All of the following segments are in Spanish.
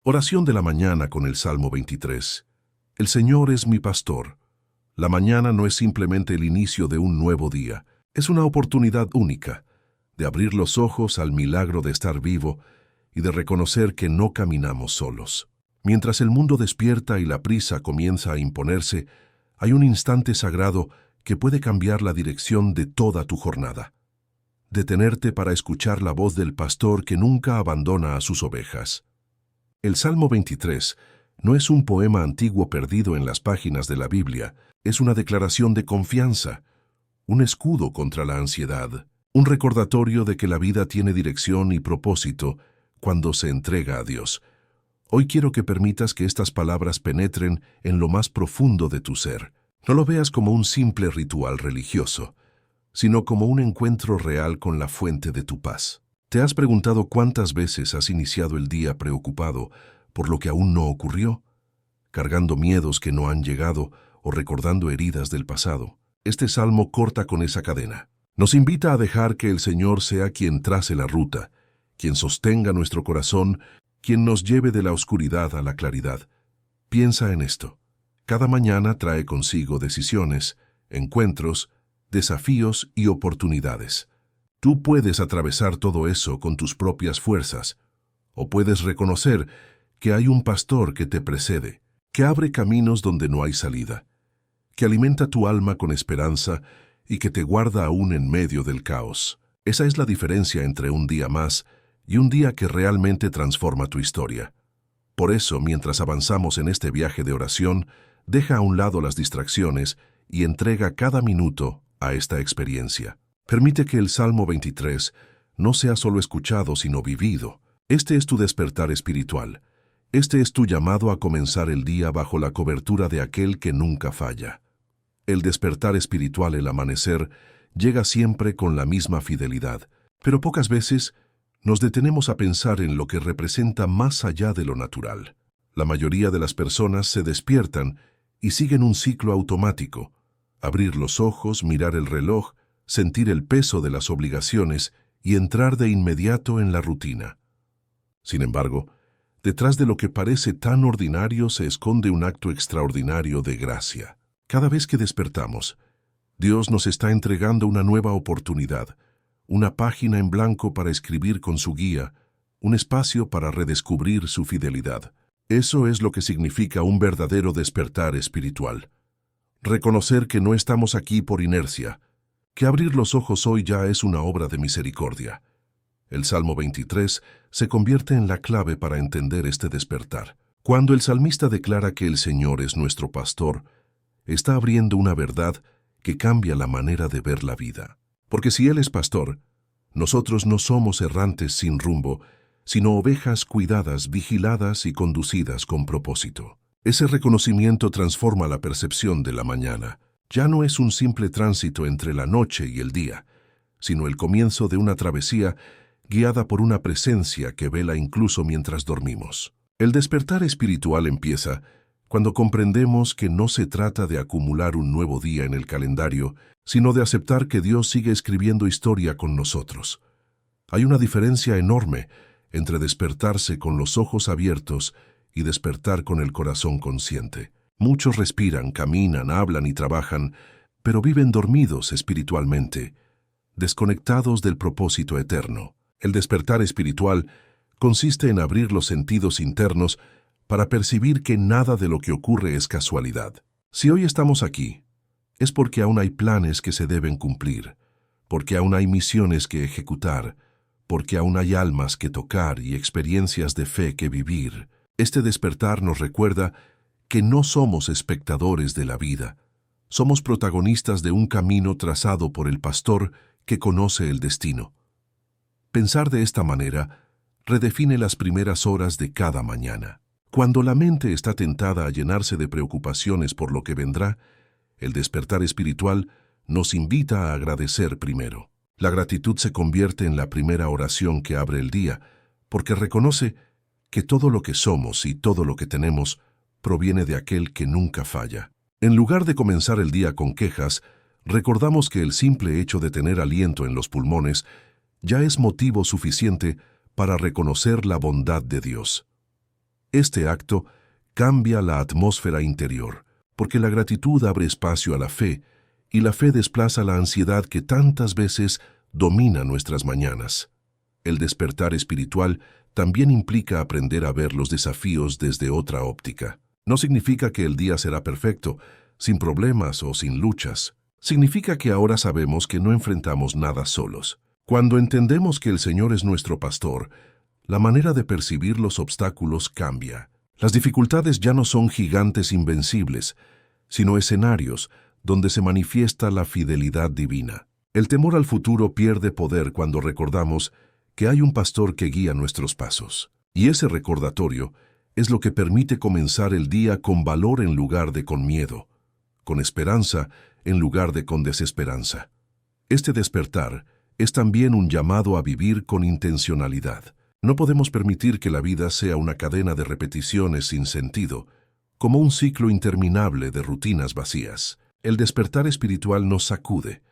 Oración de la mañana con el Salmo 23. El Señor es mi pastor. La mañana no es simplemente el inicio de un nuevo día, es una oportunidad única de abrir los ojos al milagro de estar vivo y de reconocer que no caminamos solos. Mientras el mundo despierta y la prisa comienza a imponerse, hay un instante sagrado que puede cambiar la dirección de toda tu jornada. Detenerte para escuchar la voz del pastor que nunca abandona a sus ovejas. El Salmo 23 no es un poema antiguo perdido en las páginas de la Biblia, es una declaración de confianza, un escudo contra la ansiedad, un recordatorio de que la vida tiene dirección y propósito cuando se entrega a Dios. Hoy quiero que permitas que estas palabras penetren en lo más profundo de tu ser. No lo veas como un simple ritual religioso, sino como un encuentro real con la fuente de tu paz. ¿Te has preguntado cuántas veces has iniciado el día preocupado por lo que aún no ocurrió, cargando miedos que no han llegado o recordando heridas del pasado? Este salmo corta con esa cadena. Nos invita a dejar que el Señor sea quien trace la ruta, quien sostenga nuestro corazón, quien nos lleve de la oscuridad a la claridad. Piensa en esto. Cada mañana trae consigo decisiones, encuentros, desafíos y oportunidades. Tú puedes atravesar todo eso con tus propias fuerzas, o puedes reconocer que hay un pastor que te precede, que abre caminos donde no hay salida, que alimenta tu alma con esperanza y que te guarda aún en medio del caos. Esa es la diferencia entre un día más y un día que realmente transforma tu historia. Por eso, mientras avanzamos en este viaje de oración, deja a un lado las distracciones y entrega cada minuto a esta experiencia. Permite que el Salmo 23 no sea solo escuchado, sino vivido. Este es tu despertar espiritual. Este es tu llamado a comenzar el día bajo la cobertura de aquel que nunca falla. El despertar espiritual, el amanecer, llega siempre con la misma fidelidad, pero pocas veces nos detenemos a pensar en lo que representa más allá de lo natural. La mayoría de las personas se despiertan y siguen un ciclo automático. Abrir los ojos, mirar el reloj, sentir el peso de las obligaciones y entrar de inmediato en la rutina. Sin embargo, detrás de lo que parece tan ordinario se esconde un acto extraordinario de gracia. Cada vez que despertamos, Dios nos está entregando una nueva oportunidad, una página en blanco para escribir con su guía, un espacio para redescubrir su fidelidad. Eso es lo que significa un verdadero despertar espiritual. Reconocer que no estamos aquí por inercia, que abrir los ojos hoy ya es una obra de misericordia. El Salmo 23 se convierte en la clave para entender este despertar. Cuando el salmista declara que el Señor es nuestro pastor, está abriendo una verdad que cambia la manera de ver la vida. Porque si Él es pastor, nosotros no somos errantes sin rumbo, sino ovejas cuidadas, vigiladas y conducidas con propósito. Ese reconocimiento transforma la percepción de la mañana. Ya no es un simple tránsito entre la noche y el día, sino el comienzo de una travesía guiada por una presencia que vela incluso mientras dormimos. El despertar espiritual empieza cuando comprendemos que no se trata de acumular un nuevo día en el calendario, sino de aceptar que Dios sigue escribiendo historia con nosotros. Hay una diferencia enorme entre despertarse con los ojos abiertos y despertar con el corazón consciente. Muchos respiran, caminan, hablan y trabajan, pero viven dormidos espiritualmente, desconectados del propósito eterno. El despertar espiritual consiste en abrir los sentidos internos para percibir que nada de lo que ocurre es casualidad. Si hoy estamos aquí, es porque aún hay planes que se deben cumplir, porque aún hay misiones que ejecutar, porque aún hay almas que tocar y experiencias de fe que vivir. Este despertar nos recuerda que no somos espectadores de la vida, somos protagonistas de un camino trazado por el pastor que conoce el destino. Pensar de esta manera redefine las primeras horas de cada mañana. Cuando la mente está tentada a llenarse de preocupaciones por lo que vendrá, el despertar espiritual nos invita a agradecer primero. La gratitud se convierte en la primera oración que abre el día, porque reconoce que todo lo que somos y todo lo que tenemos proviene de aquel que nunca falla. En lugar de comenzar el día con quejas, recordamos que el simple hecho de tener aliento en los pulmones ya es motivo suficiente para reconocer la bondad de Dios. Este acto cambia la atmósfera interior, porque la gratitud abre espacio a la fe, y la fe desplaza la ansiedad que tantas veces domina nuestras mañanas. El despertar espiritual también implica aprender a ver los desafíos desde otra óptica. No significa que el día será perfecto, sin problemas o sin luchas. Significa que ahora sabemos que no enfrentamos nada solos. Cuando entendemos que el Señor es nuestro pastor, la manera de percibir los obstáculos cambia. Las dificultades ya no son gigantes invencibles, sino escenarios donde se manifiesta la fidelidad divina. El temor al futuro pierde poder cuando recordamos que hay un pastor que guía nuestros pasos. Y ese recordatorio es lo que permite comenzar el día con valor en lugar de con miedo, con esperanza en lugar de con desesperanza. Este despertar es también un llamado a vivir con intencionalidad. No podemos permitir que la vida sea una cadena de repeticiones sin sentido, como un ciclo interminable de rutinas vacías. El despertar espiritual nos sacude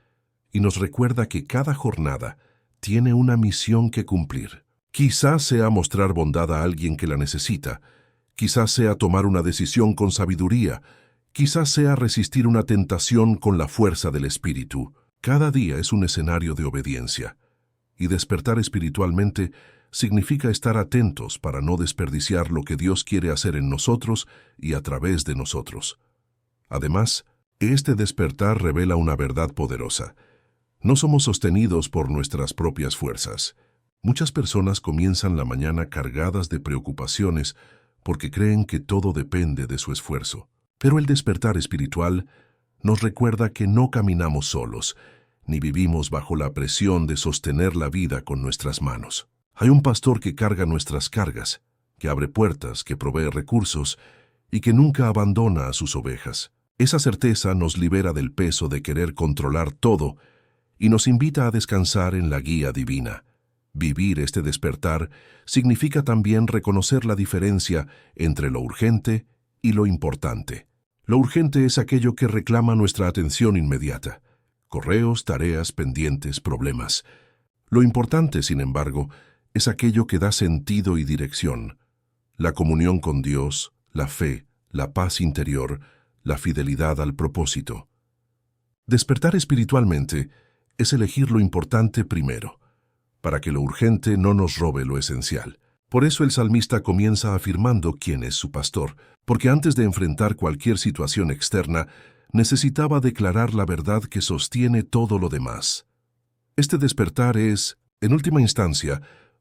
y nos recuerda que cada jornada tiene una misión que cumplir. Quizás sea mostrar bondad a alguien que la necesita, quizás sea tomar una decisión con sabiduría, quizás sea resistir una tentación con la fuerza del Espíritu. Cada día es un escenario de obediencia, y despertar espiritualmente significa estar atentos para no desperdiciar lo que Dios quiere hacer en nosotros y a través de nosotros. Además, este despertar revela una verdad poderosa. No somos sostenidos por nuestras propias fuerzas. Muchas personas comienzan la mañana cargadas de preocupaciones porque creen que todo depende de su esfuerzo. Pero el despertar espiritual nos recuerda que no caminamos solos, ni vivimos bajo la presión de sostener la vida con nuestras manos. Hay un pastor que carga nuestras cargas, que abre puertas, que provee recursos y que nunca abandona a sus ovejas. Esa certeza nos libera del peso de querer controlar todo y nos invita a descansar en la guía divina. Vivir este despertar significa también reconocer la diferencia entre lo urgente y lo importante. Lo urgente es aquello que reclama nuestra atención inmediata. Correos, tareas, pendientes, problemas. Lo importante, sin embargo, es aquello que da sentido y dirección. La comunión con Dios, la fe, la paz interior, la fidelidad al propósito. Despertar espiritualmente es elegir lo importante primero, para que lo urgente no nos robe lo esencial. Por eso el salmista comienza afirmando quién es su pastor, porque antes de enfrentar cualquier situación externa, necesitaba declarar la verdad que sostiene todo lo demás. Este despertar es, en última instancia,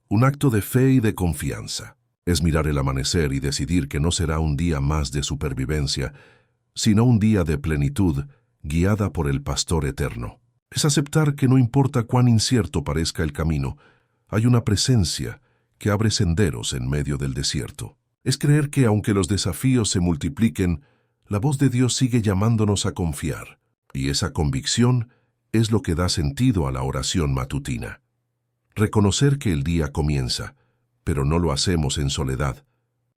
un acto de fe y de confianza. Es mirar el amanecer y decidir que no será un día más de supervivencia, sino un día de plenitud, guiada por el pastor eterno. Es aceptar que no importa cuán incierto parezca el camino, hay una presencia que abre senderos en medio del desierto. Es creer que aunque los desafíos se multipliquen, la voz de Dios sigue llamándonos a confiar, y esa convicción es lo que da sentido a la oración matutina. Reconocer que el día comienza, pero no lo hacemos en soledad.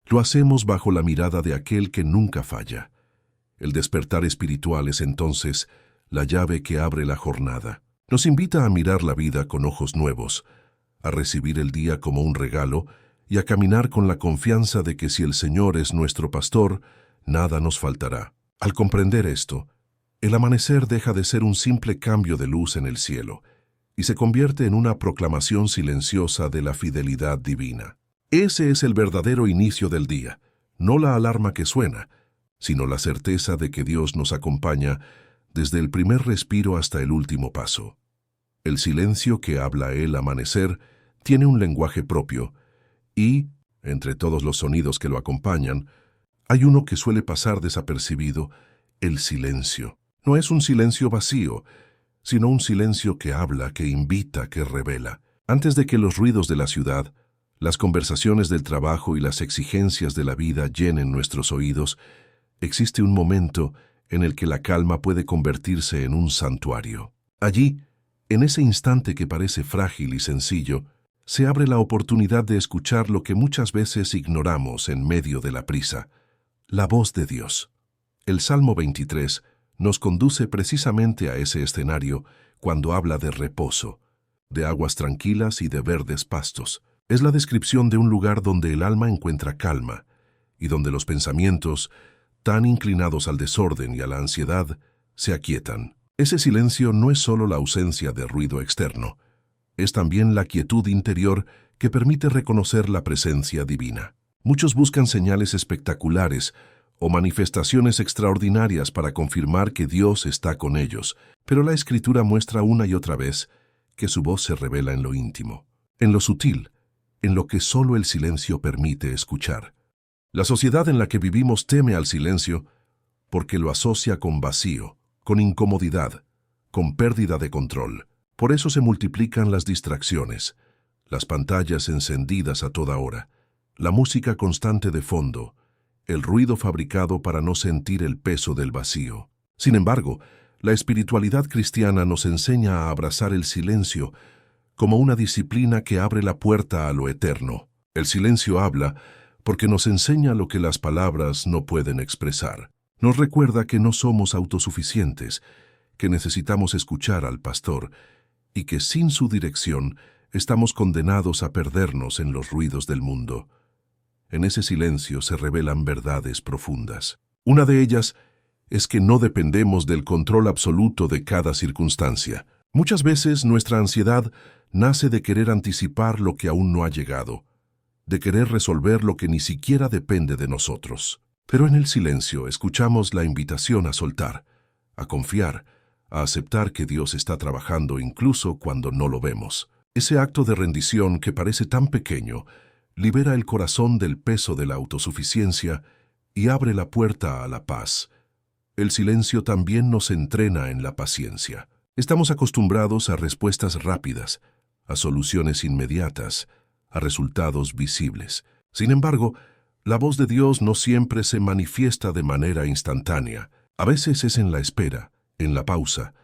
Lo hacemos bajo la mirada de aquel que nunca falla. El despertar espiritual es entonces la llave que abre la jornada. Nos invita a mirar la vida con ojos nuevos, a recibir el día como un regalo y a caminar con la confianza de que si el Señor es nuestro pastor, nada nos faltará. Al comprender esto, el amanecer deja de ser un simple cambio de luz en el cielo y se convierte en una proclamación silenciosa de la fidelidad divina. Ese es el verdadero inicio del día, no la alarma que suena, sino la certeza de que Dios nos acompaña desde el primer respiro hasta el último paso. El silencio que habla el amanecer tiene un lenguaje propio y, entre todos los sonidos que lo acompañan, hay uno que suele pasar desapercibido: el silencio. No es un silencio vacío, sino un silencio que habla, que invita, que revela. Antes de que los ruidos de la ciudad, las conversaciones del trabajo y las exigencias de la vida llenen nuestros oídos, existe un momento en el que la calma puede convertirse en un santuario. Allí, en ese instante que parece frágil y sencillo, se abre la oportunidad de escuchar lo que muchas veces ignoramos en medio de la prisa: la voz de Dios. El Salmo 23 nos conduce precisamente a ese escenario cuando habla de reposo, de aguas tranquilas y de verdes pastos. Es la descripción de un lugar donde el alma encuentra calma y donde los pensamientos, tan inclinados al desorden y a la ansiedad, se aquietan. Ese silencio no es solo la ausencia de ruido externo, es también la quietud interior que permite reconocer la presencia divina. Muchos buscan señales espectaculares o manifestaciones extraordinarias para confirmar que Dios está con ellos, pero la Escritura muestra una y otra vez que su voz se revela en lo íntimo, en lo sutil, en lo que solo el silencio permite escuchar. La sociedad en la que vivimos teme al silencio porque lo asocia con vacío, con incomodidad, con pérdida de control. Por eso se multiplican las distracciones, las pantallas encendidas a toda hora, la música constante de fondo, el ruido fabricado para no sentir el peso del vacío. Sin embargo, la espiritualidad cristiana nos enseña a abrazar el silencio como una disciplina que abre la puerta a lo eterno. El silencio habla porque nos enseña lo que las palabras no pueden expresar. Nos recuerda que no somos autosuficientes, que necesitamos escuchar al pastor y que sin su dirección estamos condenados a perdernos en los ruidos del mundo. En ese silencio se revelan verdades profundas. Una de ellas es que no dependemos del control absoluto de cada circunstancia. Muchas veces nuestra ansiedad nace de querer anticipar lo que aún no ha llegado, de querer resolver lo que ni siquiera depende de nosotros. Pero en el silencio escuchamos la invitación a soltar, a confiar, a aceptar que Dios está trabajando incluso cuando no lo vemos. Ese acto de rendición que parece tan pequeño libera el corazón del peso de la autosuficiencia y abre la puerta a la paz. El silencio también nos entrena en la paciencia. Estamos acostumbrados a respuestas rápidas, a soluciones inmediatas, a resultados visibles. Sin embargo, la voz de Dios no siempre se manifiesta de manera instantánea. A veces es en la espera, en la pausa,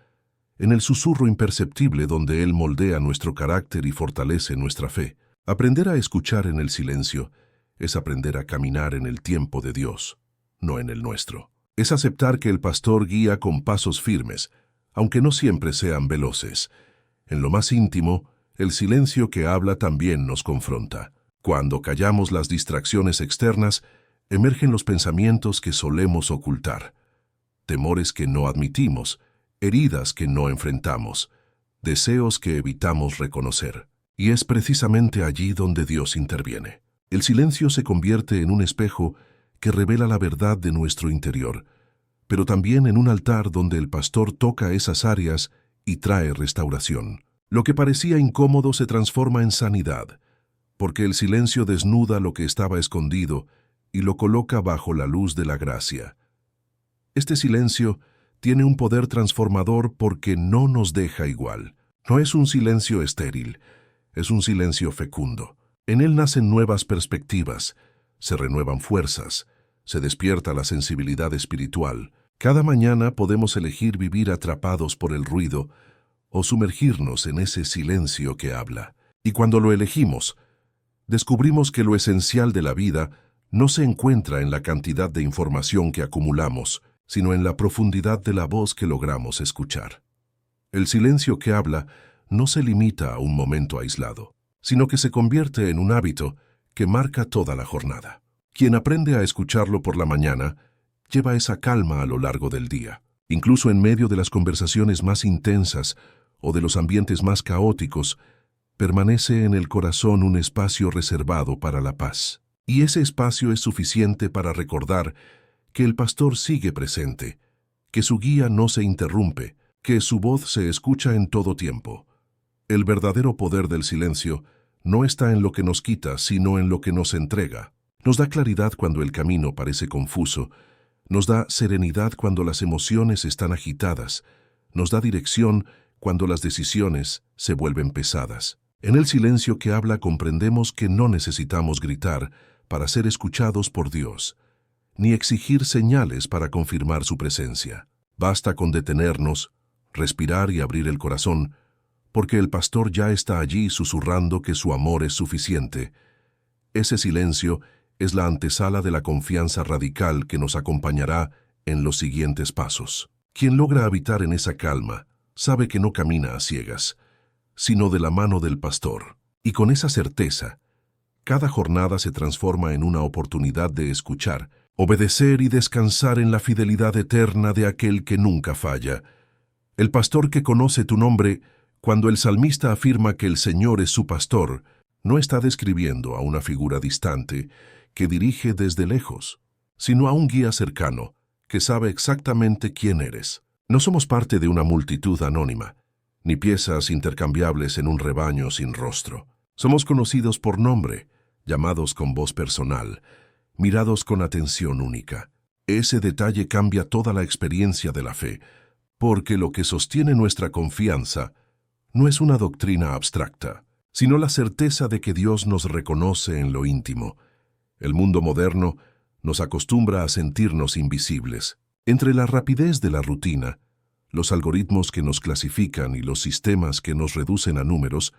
en el susurro imperceptible donde Él moldea nuestro carácter y fortalece nuestra fe. Aprender a escuchar en el silencio es aprender a caminar en el tiempo de Dios, no en el nuestro. Es aceptar que el pastor guía con pasos firmes, aunque no siempre sean veloces. En lo más íntimo, el silencio que habla también nos confronta. Cuando callamos las distracciones externas, emergen los pensamientos que solemos ocultar, temores que no admitimos, heridas que no enfrentamos, deseos que evitamos reconocer. Y es precisamente allí donde Dios interviene. El silencio se convierte en un espejo que revela la verdad de nuestro interior, pero también en un altar donde el pastor toca esas áreas y trae restauración. Lo que parecía incómodo se transforma en sanidad, porque el silencio desnuda lo que estaba escondido y lo coloca bajo la luz de la gracia. Este silencio tiene un poder transformador porque no nos deja igual. No es un silencio estéril, es un silencio fecundo. En él nacen nuevas perspectivas, se renuevan fuerzas, se despierta la sensibilidad espiritual. Cada mañana podemos elegir vivir atrapados por el ruido o sumergirnos en ese silencio que habla. Y cuando lo elegimos, descubrimos que lo esencial de la vida no se encuentra en la cantidad de información que acumulamos, sino en la profundidad de la voz que logramos escuchar. El silencio que habla no se limita a un momento aislado, sino que se convierte en un hábito que marca toda la jornada. Quien aprende a escucharlo por la mañana, lleva esa calma a lo largo del día. Incluso en medio de las conversaciones más intensas o de los ambientes más caóticos, permanece en el corazón un espacio reservado para la paz. Y ese espacio es suficiente para recordar que el pastor sigue presente, que su guía no se interrumpe, que su voz se escucha en todo tiempo. El verdadero poder del silencio no está en lo que nos quita, sino en lo que nos entrega. Nos da claridad cuando el camino parece confuso, nos da serenidad cuando las emociones están agitadas, nos da dirección cuando las decisiones se vuelven pesadas. En el silencio que habla comprendemos que no necesitamos gritar para ser escuchados por Dios, ni exigir señales para confirmar su presencia. Basta con detenernos, respirar y abrir el corazón, porque el pastor ya está allí susurrando que su amor es suficiente. Ese silencio es la antesala de la confianza radical que nos acompañará en los siguientes pasos. Quien logra habitar en esa calma sabe que no camina a ciegas, sino de la mano del pastor. Y con esa certeza, Cada jornada se transforma en una oportunidad de escuchar, obedecer y descansar en la fidelidad eterna de aquel que nunca falla. El pastor que conoce tu nombre, cuando el salmista afirma que el Señor es su pastor, no está describiendo a una figura distante que dirige desde lejos, sino a un guía cercano que sabe exactamente quién eres. No somos parte de una multitud anónima, ni piezas intercambiables en un rebaño sin rostro. Somos conocidos por nombre, llamados con voz personal, mirados con atención única. Ese detalle cambia toda la experiencia de la fe, porque lo que sostiene nuestra confianza no es una doctrina abstracta, sino la certeza de que Dios nos reconoce en lo íntimo. El mundo moderno nos acostumbra a sentirnos invisibles. Entre la rapidez de la rutina, los algoritmos que nos clasifican y los sistemas que nos reducen a números,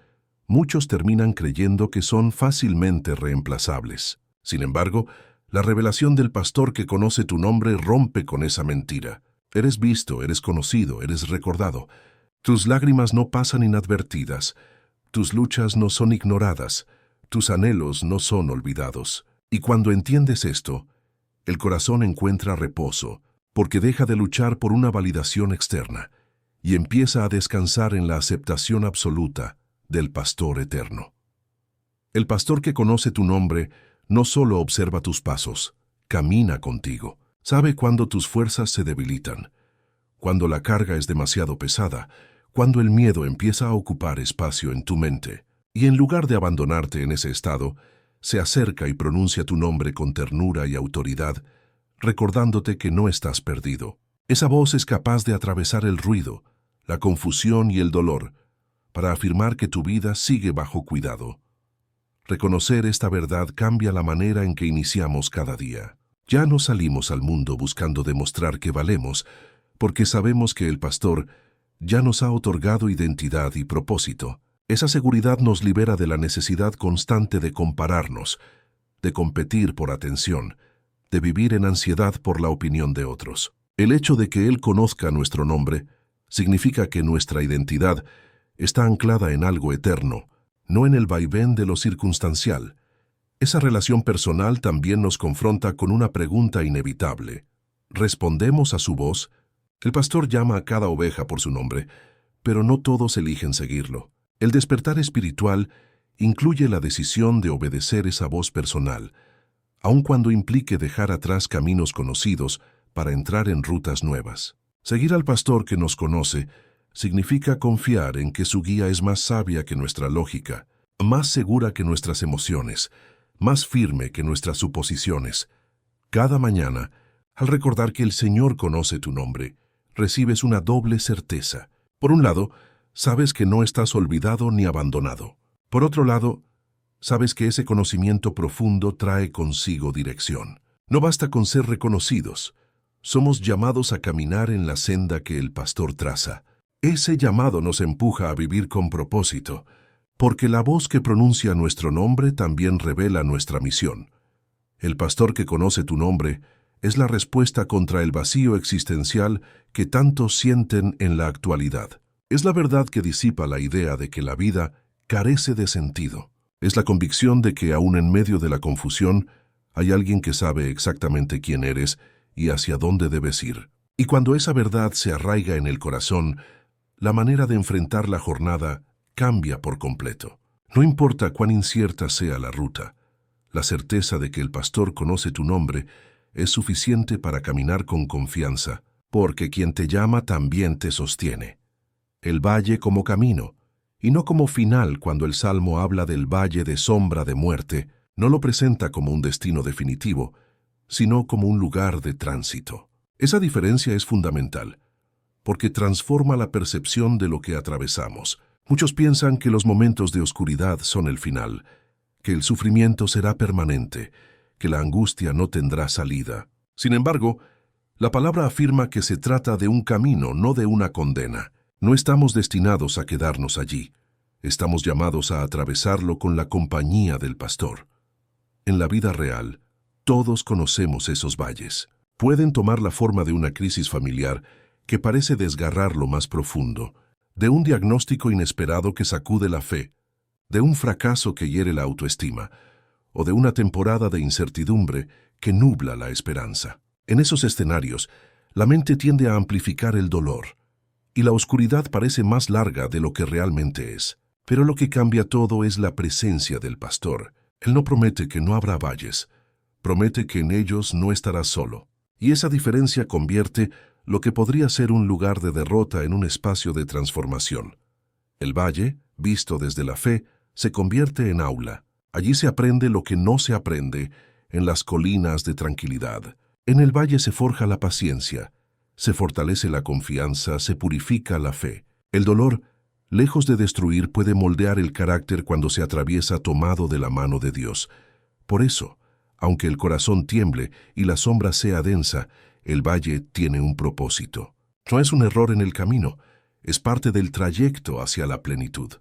muchos terminan creyendo que son fácilmente reemplazables. Sin embargo, la revelación del pastor que conoce tu nombre rompe con esa mentira. Eres visto, eres conocido, eres recordado. Tus lágrimas no pasan inadvertidas, tus luchas no son ignoradas, tus anhelos no son olvidados. Y cuando entiendes esto, el corazón encuentra reposo, porque deja de luchar por una validación externa y empieza a descansar en la aceptación absoluta del pastor eterno. El pastor que conoce tu nombre no solo observa tus pasos, camina contigo. Sabe cuando tus fuerzas se debilitan, cuando la carga es demasiado pesada, cuando el miedo empieza a ocupar espacio en tu mente. Y en lugar de abandonarte en ese estado, se acerca y pronuncia tu nombre con ternura y autoridad, recordándote que no estás perdido. Esa voz es capaz de atravesar el ruido, la confusión y el dolor, para afirmar que tu vida sigue bajo cuidado. Reconocer esta verdad cambia la manera en que iniciamos cada día. Ya no salimos al mundo buscando demostrar que valemos, porque sabemos que el pastor ya nos ha otorgado identidad y propósito. Esa seguridad nos libera de la necesidad constante de compararnos, de competir por atención, de vivir en ansiedad por la opinión de otros. El hecho de que Él conozca nuestro nombre significa que nuestra identidad está anclada en algo eterno, no en el vaivén de lo circunstancial. Esa relación personal también nos confronta con una pregunta inevitable. ¿Respondemos a su voz? El pastor llama a cada oveja por su nombre, pero no todos eligen seguirlo. El despertar espiritual incluye la decisión de obedecer esa voz personal, aun cuando implique dejar atrás caminos conocidos para entrar en rutas nuevas. Seguir al pastor que nos conoce significa confiar en que su guía es más sabia que nuestra lógica, más segura que nuestras emociones, más firme que nuestras suposiciones. Cada mañana, al recordar que el Señor conoce tu nombre, recibes una doble certeza. Por un lado, sabes que no estás olvidado ni abandonado. Por otro lado, sabes que ese conocimiento profundo trae consigo dirección. No basta con ser reconocidos. Somos llamados a caminar en la senda que el pastor traza. Ese llamado nos empuja a vivir con propósito, porque la voz que pronuncia nuestro nombre también revela nuestra misión. El pastor que conoce tu nombre es la respuesta contra el vacío existencial que tantos sienten en la actualidad. Es la verdad que disipa la idea de que la vida carece de sentido. Es la convicción de que aún en medio de la confusión hay alguien que sabe exactamente quién eres y hacia dónde debes ir. Y cuando esa verdad se arraiga en el corazón, la manera de enfrentar la jornada cambia por completo. No importa cuán incierta sea la ruta, la certeza de que el pastor conoce tu nombre es suficiente para caminar con confianza, porque quien te llama también te sostiene. El valle como camino, y no como final. Cuando el Salmo habla del valle de sombra de muerte, no lo presenta como un destino definitivo, sino como un lugar de tránsito. Esa diferencia es fundamental, porque transforma la percepción de lo que atravesamos. Muchos piensan que los momentos de oscuridad son el final, que el sufrimiento será permanente, que la angustia no tendrá salida. Sin embargo, la palabra afirma que se trata de un camino, no de una condena. No estamos destinados a quedarnos allí. Estamos llamados a atravesarlo con la compañía del pastor. En la vida real, todos conocemos esos valles. Pueden tomar la forma de una crisis familiar que parece desgarrar lo más profundo, de un diagnóstico inesperado que sacude la fe, de un fracaso que hiere la autoestima, o de una temporada de incertidumbre que nubla la esperanza. En esos escenarios, la mente tiende a amplificar el dolor, y la oscuridad parece más larga de lo que realmente es. Pero lo que cambia todo es la presencia del pastor. Él no promete que no habrá valles, promete que en ellos no estarás solo. Y esa diferencia convierte lo que podría ser un lugar de derrota en un espacio de transformación. El valle, visto desde la fe, se convierte en aula. Allí se aprende lo que no se aprende en las colinas de tranquilidad. En el valle se forja la paciencia, se fortalece la confianza, se purifica la fe. El dolor, lejos de destruir, puede moldear el carácter cuando se atraviesa tomado de la mano de Dios. Por eso, aunque el corazón tiemble y la sombra sea densa, el valle tiene un propósito. No es un error en el camino, es parte del trayecto hacia la plenitud.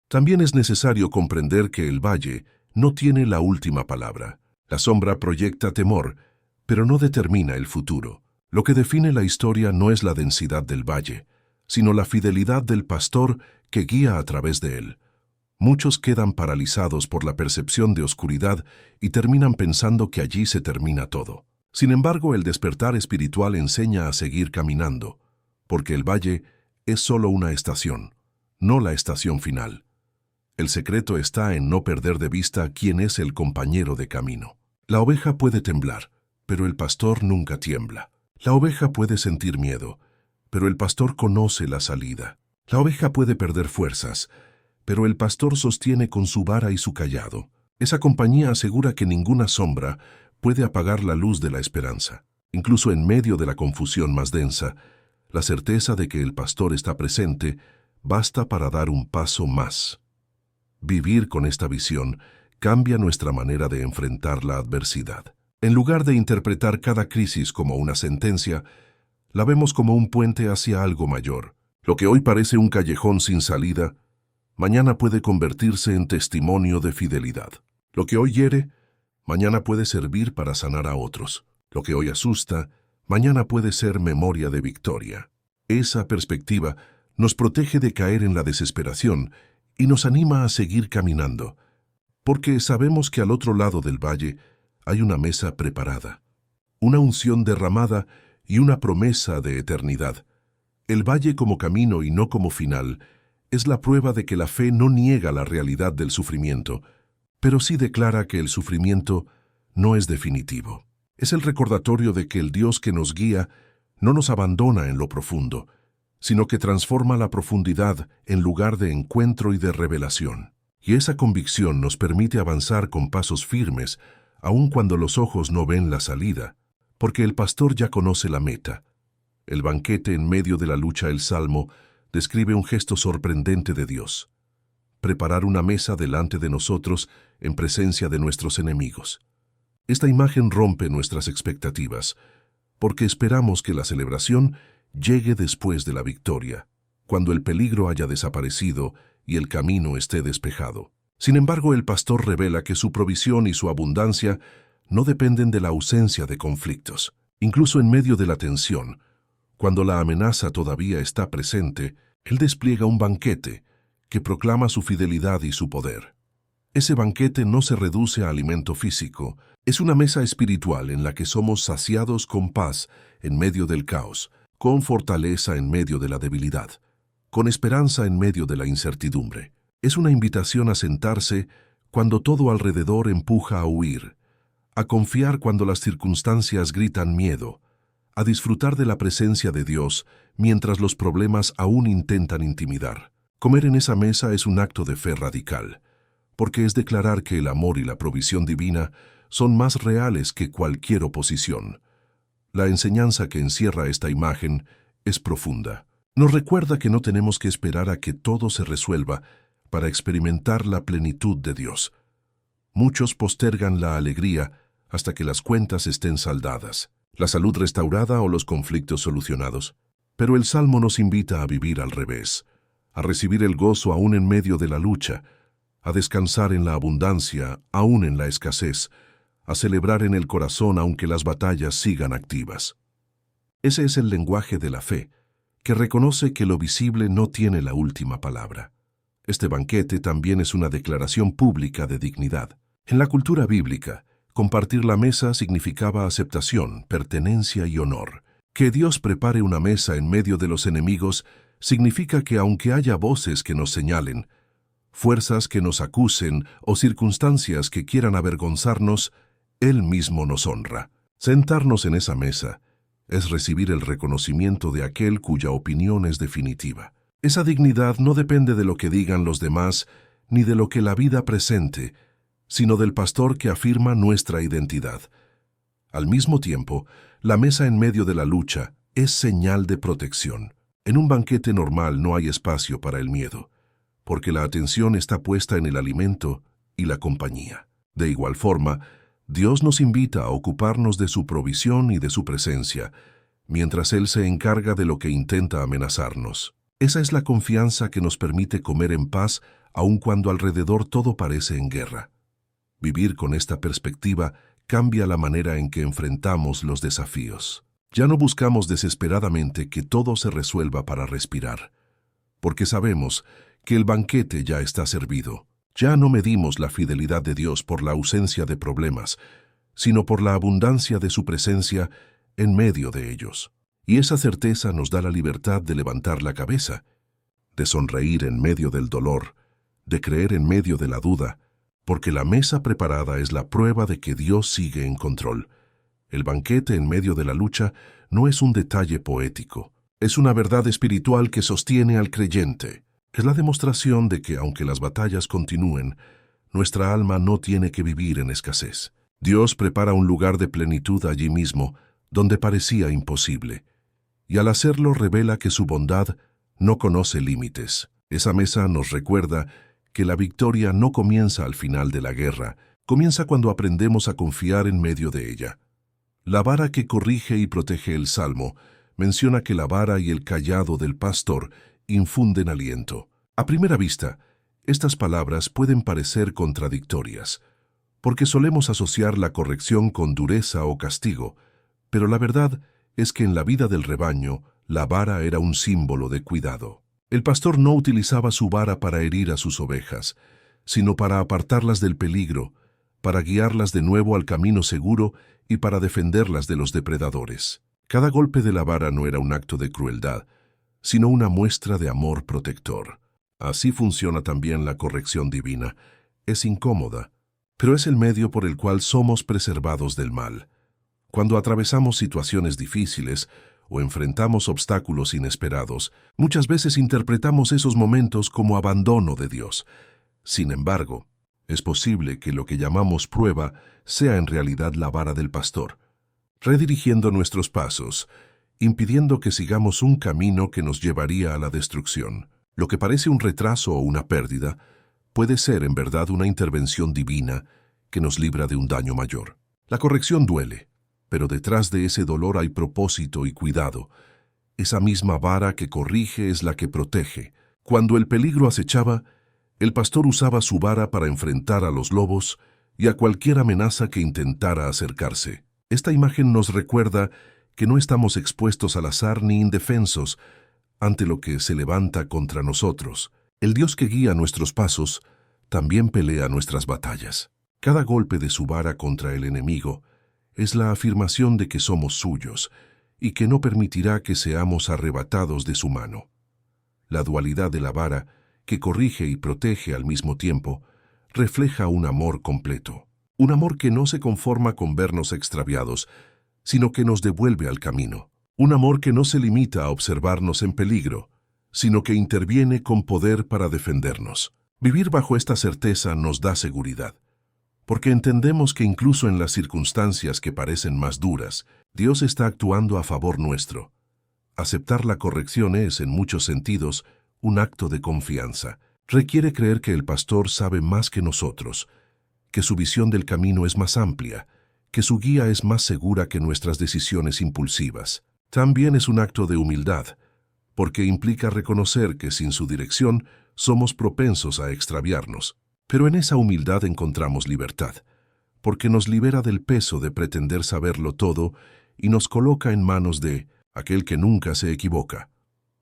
También es necesario comprender que el valle no tiene la última palabra. La sombra proyecta temor, pero no determina el futuro. Lo que define la historia no es la densidad del valle, sino la fidelidad del pastor que guía a través de él. Muchos quedan paralizados por la percepción de oscuridad y terminan pensando que allí se termina todo. Sin embargo, el despertar espiritual enseña a seguir caminando, porque el valle es solo una estación, no la estación final. El secreto está en no perder de vista quién es el compañero de camino. La oveja puede temblar, pero el pastor nunca tiembla. La oveja puede sentir miedo, pero el pastor conoce la salida. La oveja puede perder fuerzas, pero el pastor sostiene con su vara y su cayado. Esa compañía asegura que ninguna sombra puede apagar la luz de la esperanza. Incluso en medio de la confusión más densa, la certeza de que el pastor está presente basta para dar un paso más. Vivir con esta visión cambia nuestra manera de enfrentar la adversidad. En lugar de interpretar cada crisis como una sentencia, la vemos como un puente hacia algo mayor. Lo que hoy parece un callejón sin salida, mañana puede convertirse en testimonio de fidelidad. Lo que hoy hiere, mañana puede servir para sanar a otros. Lo que hoy asusta, mañana puede ser memoria de victoria. Esa perspectiva nos protege de caer en la desesperación y nos anima a seguir caminando, porque sabemos que al otro lado del valle hay una mesa preparada, una unción derramada y una promesa de eternidad. El valle como camino y no como final es la prueba de que la fe no niega la realidad del sufrimiento, pero sí declara que el sufrimiento no es definitivo. Es el recordatorio de que el Dios que nos guía no nos abandona en lo profundo, sino que transforma la profundidad en lugar de encuentro y de revelación. Y esa convicción nos permite avanzar con pasos firmes, aun cuando los ojos no ven la salida, porque el pastor ya conoce la meta. El banquete en medio de la lucha. El Salmo describe un gesto sorprendente de Dios: preparar una mesa delante de nosotros en presencia de nuestros enemigos. Esta imagen rompe nuestras expectativas, porque esperamos que la celebración llegue después de la victoria, cuando el peligro haya desaparecido y el camino esté despejado. Sin embargo, el pastor revela que su provisión y su abundancia no dependen de la ausencia de conflictos. Incluso en medio de la tensión, cuando la amenaza todavía está presente, Él despliega un banquete que proclama su fidelidad y su poder. Ese banquete no se reduce a alimento físico, es una mesa espiritual en la que somos saciados con paz en medio del caos, con fortaleza en medio de la debilidad, con esperanza en medio de la incertidumbre. Es una invitación a sentarse cuando todo alrededor empuja a huir, a confiar cuando las circunstancias gritan miedo, a disfrutar de la presencia de Dios mientras los problemas aún intentan intimidar. Comer en esa mesa es un acto de fe radical, porque es declarar que el amor y la provisión divina son más reales que cualquier oposición. La enseñanza que encierra esta imagen es profunda. Nos recuerda que no tenemos que esperar a que todo se resuelva para experimentar la plenitud de Dios. Muchos postergan la alegría hasta que las cuentas estén saldadas, la salud restaurada o los conflictos solucionados. Pero el Salmo nos invita a vivir al revés, a recibir el gozo aún en medio de la lucha, a descansar en la abundancia aún en la escasez, a celebrar en el corazón aunque las batallas sigan activas. Ese es el lenguaje de la fe, que reconoce que lo visible no tiene la última palabra. Este banquete también es una declaración pública de dignidad. En la cultura bíblica, compartir la mesa significaba aceptación, pertenencia y honor. Que Dios prepare una mesa en medio de los enemigos significa que aunque haya voces que nos señalen, fuerzas que nos acusen o circunstancias que quieran avergonzarnos, Él mismo nos honra. Sentarnos en esa mesa es recibir el reconocimiento de aquel cuya opinión es definitiva. Esa dignidad no depende de lo que digan los demás ni de lo que la vida presente, sino del pastor que afirma nuestra identidad. Al mismo tiempo, la mesa en medio de la lucha es señal de protección. En un banquete normal no hay espacio para el miedo, porque la atención está puesta en el alimento y la compañía. De igual forma, Dios nos invita a ocuparnos de su provisión y de su presencia, mientras Él se encarga de lo que intenta amenazarnos. Esa es la confianza que nos permite comer en paz aun cuando alrededor todo parece en guerra. Vivir con esta perspectiva cambia la manera en que enfrentamos los desafíos. Ya no buscamos desesperadamente que todo se resuelva para respirar, porque sabemos que el banquete ya está servido. Ya no medimos la fidelidad de Dios por la ausencia de problemas, sino por la abundancia de su presencia en medio de ellos. Y esa certeza nos da la libertad de levantar la cabeza, de sonreír en medio del dolor, de creer en medio de la duda, porque la mesa preparada es la prueba de que Dios sigue en control. El banquete en medio de la lucha no es un detalle poético, es una verdad espiritual que sostiene al creyente. Es la demostración de que, aunque las batallas continúen, nuestra alma no tiene que vivir en escasez. Dios prepara un lugar de plenitud allí mismo, donde parecía imposible, y al hacerlo revela que su bondad no conoce límites. Esa mesa nos recuerda que la victoria no comienza al final de la guerra, comienza cuando aprendemos a confiar en medio de ella. La vara que corrige y protege el Salmo menciona que la vara y el cayado del pastor infunden aliento. A primera vista, estas palabras pueden parecer contradictorias, porque solemos asociar la corrección con dureza o castigo, pero la verdad es que en la vida del rebaño, la vara era un símbolo de cuidado. El pastor no utilizaba su vara para herir a sus ovejas, sino para apartarlas del peligro, para guiarlas de nuevo al camino seguro y para defenderlas de los depredadores. Cada golpe de la vara no era un acto de crueldad, sino una muestra de amor protector. Así funciona también la corrección divina. Es incómoda, pero es el medio por el cual somos preservados del mal. Cuando atravesamos situaciones difíciles o enfrentamos obstáculos inesperados, muchas veces interpretamos esos momentos como abandono de Dios. Sin embargo, es posible que lo que llamamos prueba sea en realidad la vara del pastor, redirigiendo nuestros pasos, impidiendo que sigamos un camino que nos llevaría a la destrucción. Lo que parece un retraso o una pérdida puede ser en verdad una intervención divina que nos libra de un daño mayor. La corrección duele, pero detrás de ese dolor hay propósito y cuidado. Esa misma vara que corrige es la que protege. Cuando el peligro acechaba, el pastor usaba su vara para enfrentar a los lobos y a cualquier amenaza que intentara acercarse. Esta imagen nos recuerda que no estamos expuestos al azar ni indefensos ante lo que se levanta contra nosotros. El Dios que guía nuestros pasos también pelea nuestras batallas. Cada golpe de su vara contra el enemigo es la afirmación de que somos suyos y que no permitirá que seamos arrebatados de su mano. La dualidad de la vara, que corrige y protege al mismo tiempo, refleja un amor completo. Un amor que no se conforma con vernos extraviados, sino que nos devuelve al camino. Un amor que no se limita a observarnos en peligro, sino que interviene con poder para defendernos. Vivir bajo esta certeza nos da seguridad, porque entendemos que incluso en las circunstancias que parecen más duras, Dios está actuando a favor nuestro. Aceptar la corrección es, en muchos sentidos, un acto de confianza. Requiere creer que el pastor sabe más que nosotros, que su visión del camino es más amplia, que su guía es más segura que nuestras decisiones impulsivas. También es un acto de humildad, porque implica reconocer que sin su dirección somos propensos a extraviarnos. Pero en esa humildad encontramos libertad, porque nos libera del peso de pretender saberlo todo y nos coloca en manos de aquel que nunca se equivoca.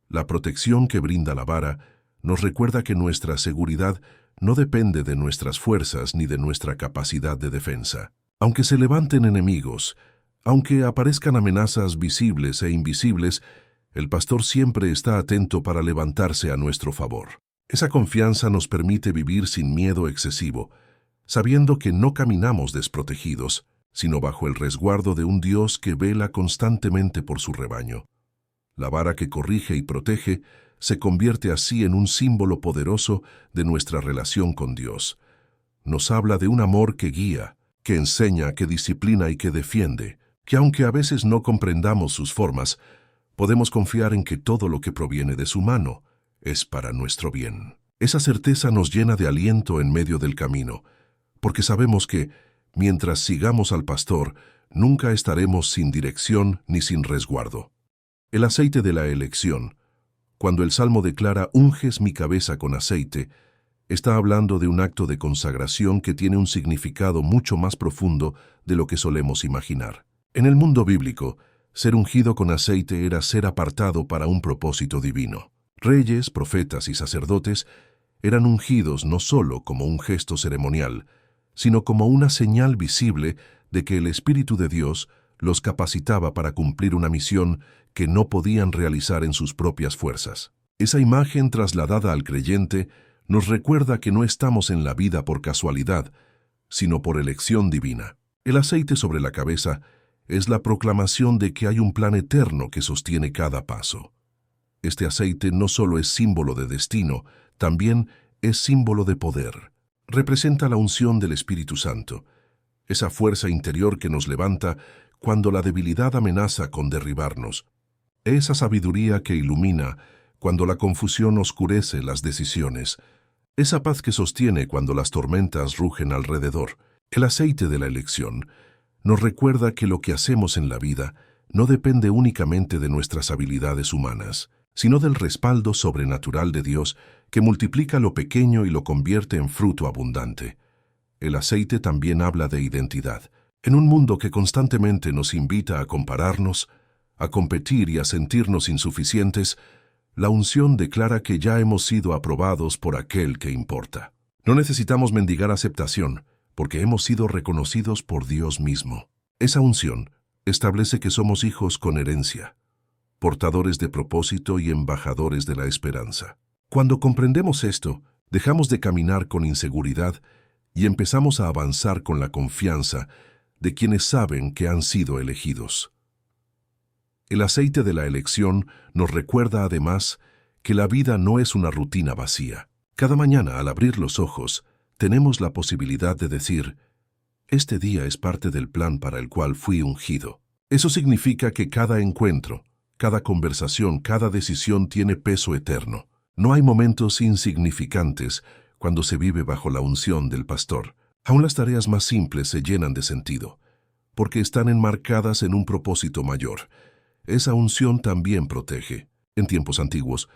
La protección que brinda la vara nos recuerda que nuestra seguridad no depende de nuestras fuerzas ni de nuestra capacidad de defensa. Aunque se levanten enemigos, aunque aparezcan amenazas visibles e invisibles, el pastor siempre está atento para levantarse a nuestro favor. Esa confianza nos permite vivir sin miedo excesivo, sabiendo que no caminamos desprotegidos, sino bajo el resguardo de un Dios que vela constantemente por su rebaño. La vara que corrige y protege se convierte así en un símbolo poderoso de nuestra relación con Dios. Nos habla de un amor que guía, que enseña, que disciplina y que defiende, que aunque a veces no comprendamos sus formas, podemos confiar en que todo lo que proviene de su mano es para nuestro bien. Esa certeza nos llena de aliento en medio del camino, porque sabemos que, mientras sigamos al pastor, nunca estaremos sin dirección ni sin resguardo. El aceite de la elección. Cuando el Salmo declara «unges mi cabeza con aceite», está hablando de un acto de consagración que tiene un significado mucho más profundo de lo que solemos imaginar. En el mundo bíblico, ser ungido con aceite era ser apartado para un propósito divino. Reyes, profetas y sacerdotes eran ungidos no solo como un gesto ceremonial, sino como una señal visible de que el Espíritu de Dios los capacitaba para cumplir una misión que no podían realizar en sus propias fuerzas. Esa imagen trasladada al creyente nos recuerda que no estamos en la vida por casualidad, sino por elección divina. El aceite sobre la cabeza es la proclamación de que hay un plan eterno que sostiene cada paso. Este aceite no solo es símbolo de destino, también es símbolo de poder. Representa la unción del Espíritu Santo, esa fuerza interior que nos levanta cuando la debilidad amenaza con derribarnos, esa sabiduría que ilumina cuando la confusión oscurece las decisiones, esa paz que sostiene cuando las tormentas rugen alrededor. El aceite de la elección nos recuerda que lo que hacemos en la vida no depende únicamente de nuestras habilidades humanas, sino del respaldo sobrenatural de Dios que multiplica lo pequeño y lo convierte en fruto abundante. El aceite también habla de identidad. En un mundo que constantemente nos invita a compararnos, a competir y a sentirnos insuficientes, la unción declara que ya hemos sido aprobados por aquel que importa. No necesitamos mendigar aceptación, porque hemos sido reconocidos por Dios mismo. Esa unción establece que somos hijos con herencia, portadores de propósito y embajadores de la esperanza. Cuando comprendemos esto, dejamos de caminar con inseguridad y empezamos a avanzar con la confianza de quienes saben que han sido elegidos. El aceite de la elección nos recuerda además que la vida no es una rutina vacía. Cada mañana, al abrir los ojos, tenemos la posibilidad de decir, «Este día es parte del plan para el cual fui ungido». Eso significa que cada encuentro, cada conversación, cada decisión tiene peso eterno. No hay momentos insignificantes cuando se vive bajo la unción del pastor. Aún las tareas más simples se llenan de sentido, porque están enmarcadas en un propósito mayor. Esa unción también protege. En tiempos antiguos,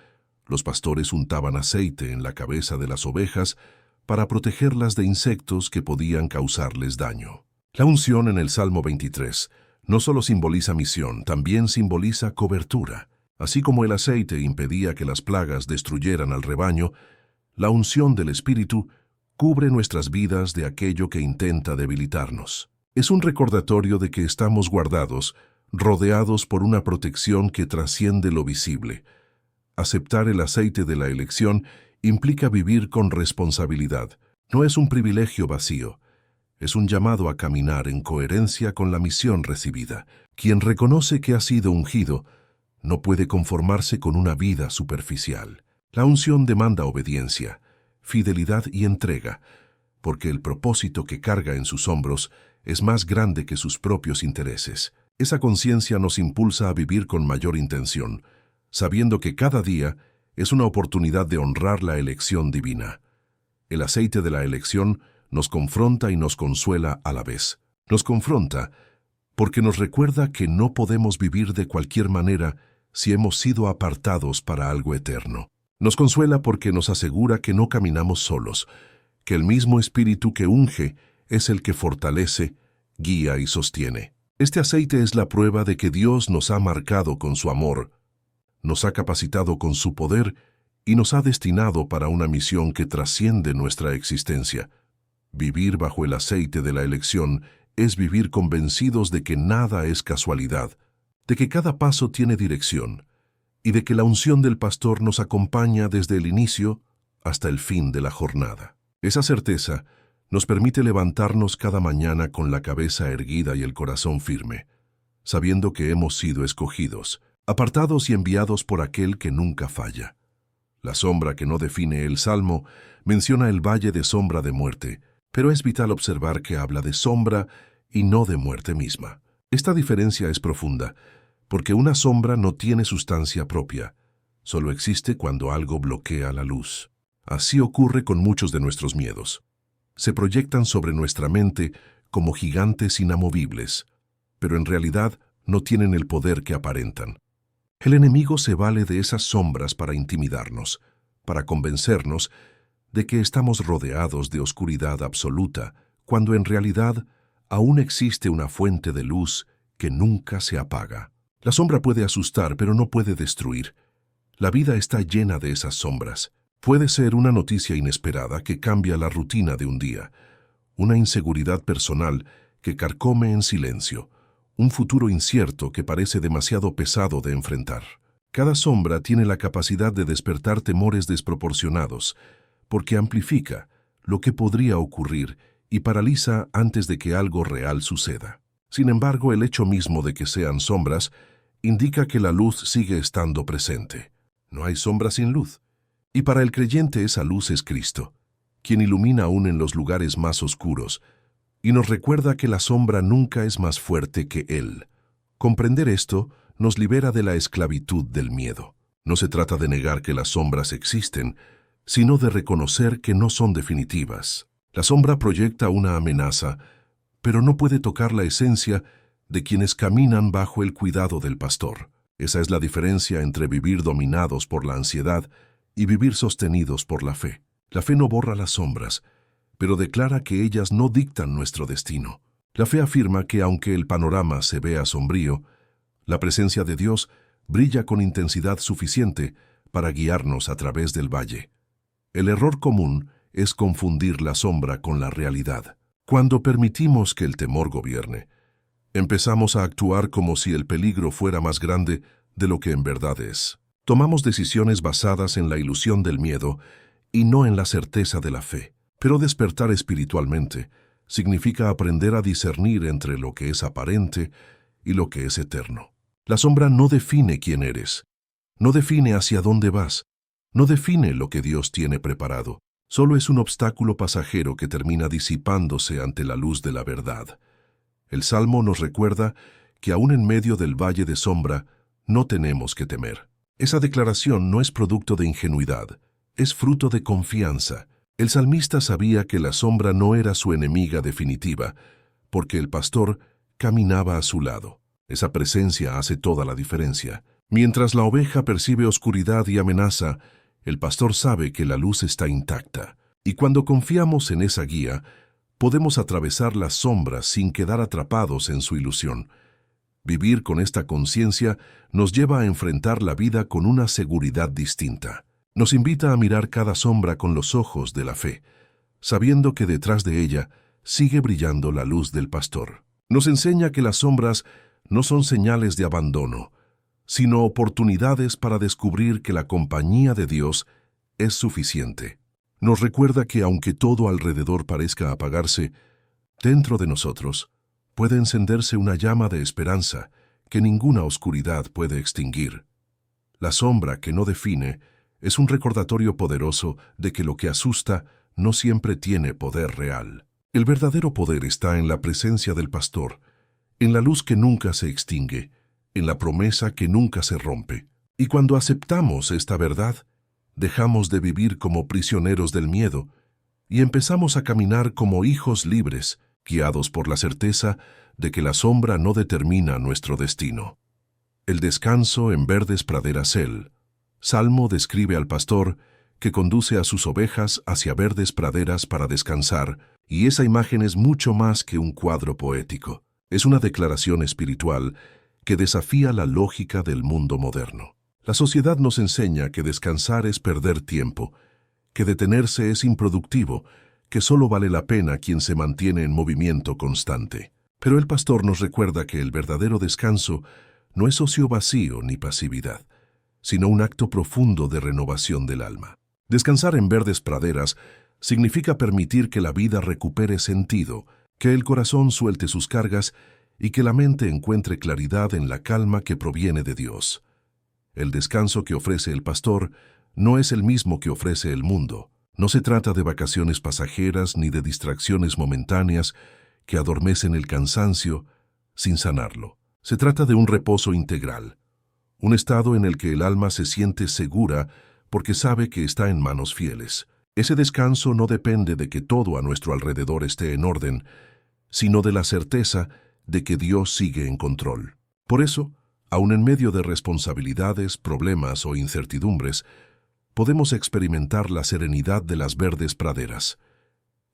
los pastores untaban aceite en la cabeza de las ovejas para protegerlas de insectos que podían causarles daño. La unción en el Salmo 23 no solo simboliza misión, también simboliza cobertura. Así como el aceite impedía que las plagas destruyeran al rebaño, la unción del Espíritu cubre nuestras vidas de aquello que intenta debilitarnos. Es un recordatorio de que estamos guardados, rodeados por una protección que trasciende lo visible. Aceptar el aceite de la elección implica vivir con responsabilidad. No es un privilegio vacío. Es un llamado a caminar en coherencia con la misión recibida. Quien reconoce que ha sido ungido no puede conformarse con una vida superficial. La unción demanda obediencia, fidelidad y entrega, porque el propósito que carga en sus hombros es más grande que sus propios intereses. Esa conciencia nos impulsa a vivir con mayor intención, sabiendo que cada día es una oportunidad de honrar la elección divina. El aceite de la elección nos confronta y nos consuela a la vez. Nos confronta porque nos recuerda que no podemos vivir de cualquier manera si hemos sido apartados para algo eterno. Nos consuela porque nos asegura que no caminamos solos, que el mismo Espíritu que unge es el que fortalece, guía y sostiene. Este aceite es la prueba de que Dios nos ha marcado con su amor, nos ha capacitado con su poder y nos ha destinado para una misión que trasciende nuestra existencia. Vivir bajo el aceite de la elección es vivir convencidos de que nada es casualidad, de que cada paso tiene dirección, y de que la unción del pastor nos acompaña desde el inicio hasta el fin de la jornada. Esa certeza nos permite levantarnos cada mañana con la cabeza erguida y el corazón firme, sabiendo que hemos sido escogidos, apartados y enviados por aquel que nunca falla. La sombra que no define el Salmo menciona el valle de sombra de muerte, pero es vital observar que habla de sombra y no de muerte misma. Esta diferencia es profunda, porque una sombra no tiene sustancia propia, solo existe cuando algo bloquea la luz. Así ocurre con muchos de nuestros miedos. Se proyectan sobre nuestra mente como gigantes inamovibles, pero en realidad no tienen el poder que aparentan. El enemigo se vale de esas sombras para intimidarnos, para convencernos de que estamos rodeados de oscuridad absoluta, cuando en realidad aún existe una fuente de luz que nunca se apaga. La sombra puede asustar, pero no puede destruir. La vida está llena de esas sombras. Puede ser una noticia inesperada que cambia la rutina de un día, una inseguridad personal que carcome en silencio, un futuro incierto que parece demasiado pesado de enfrentar. Cada sombra tiene la capacidad de despertar temores desproporcionados, porque amplifica lo que podría ocurrir y paraliza antes de que algo real suceda. Sin embargo, el hecho mismo de que sean sombras indica que la luz sigue estando presente. No hay sombra sin luz. Y para el creyente esa luz es Cristo, quien ilumina aún en los lugares más oscuros, y nos recuerda que la sombra nunca es más fuerte que Él. Comprender esto nos libera de la esclavitud del miedo. No se trata de negar que las sombras existen, sino de reconocer que no son definitivas. La sombra proyecta una amenaza, pero no puede tocar la esencia de quienes caminan bajo el cuidado del pastor. Esa es la diferencia entre vivir dominados por la ansiedad y vivir sostenidos por la fe. La fe no borra las sombras, pero declara que ellas no dictan nuestro destino. La fe afirma que aunque el panorama se vea sombrío, la presencia de Dios brilla con intensidad suficiente para guiarnos a través del valle. El error común es confundir la sombra con la realidad. Cuando permitimos que el temor gobierne, empezamos a actuar como si el peligro fuera más grande de lo que en verdad es. Tomamos decisiones basadas en la ilusión del miedo y no en la certeza de la fe. Pero despertar espiritualmente significa aprender a discernir entre lo que es aparente y lo que es eterno. La sombra no define quién eres, no define hacia dónde vas, no define lo que Dios tiene preparado. Solo es un obstáculo pasajero que termina disipándose ante la luz de la verdad. El Salmo nos recuerda que aún en medio del valle de sombra no tenemos que temer. Esa declaración no es producto de ingenuidad, es fruto de confianza. El salmista sabía que la sombra no era su enemiga definitiva, porque el pastor caminaba a su lado. Esa presencia hace toda la diferencia. Mientras la oveja percibe oscuridad y amenaza, el pastor sabe que la luz está intacta. Y cuando confiamos en esa guía, podemos atravesar las sombras sin quedar atrapados en su ilusión. Vivir con esta conciencia nos lleva a enfrentar la vida con una seguridad distinta. Nos invita a mirar cada sombra con los ojos de la fe, sabiendo que detrás de ella sigue brillando la luz del pastor. Nos enseña que las sombras no son señales de abandono, sino oportunidades para descubrir que la compañía de Dios es suficiente. Nos recuerda que aunque todo alrededor parezca apagarse, dentro de nosotros puede encenderse una llama de esperanza que ninguna oscuridad puede extinguir. La sombra que no define es un recordatorio poderoso de que lo que asusta no siempre tiene poder real. El verdadero poder está en la presencia del pastor, en la luz que nunca se extingue, en la promesa que nunca se rompe. Y cuando aceptamos esta verdad, dejamos de vivir como prisioneros del miedo y empezamos a caminar como hijos libres, guiados por la certeza de que la sombra no determina nuestro destino. El descanso en verdes praderas él. Salmo describe al pastor que conduce a sus ovejas hacia verdes praderas para descansar, y esa imagen es mucho más que un cuadro poético. Es una declaración espiritual que desafía la lógica del mundo moderno. La sociedad nos enseña que descansar es perder tiempo, que detenerse es improductivo, que solo vale la pena quien se mantiene en movimiento constante. Pero el pastor nos recuerda que el verdadero descanso no es ocio vacío ni pasividad, sino un acto profundo de renovación del alma. Descansar en verdes praderas significa permitir que la vida recupere sentido, que el corazón suelte sus cargas y que la mente encuentre claridad en la calma que proviene de Dios. El descanso que ofrece el pastor no es el mismo que ofrece el mundo. No se trata de vacaciones pasajeras ni de distracciones momentáneas que adormecen el cansancio sin sanarlo. Se trata de un reposo integral, un estado en el que el alma se siente segura porque sabe que está en manos fieles. Ese descanso no depende de que todo a nuestro alrededor esté en orden, sino de la certeza de que Dios sigue en control. Por eso, aun en medio de responsabilidades, problemas o incertidumbres, podemos experimentar la serenidad de las verdes praderas.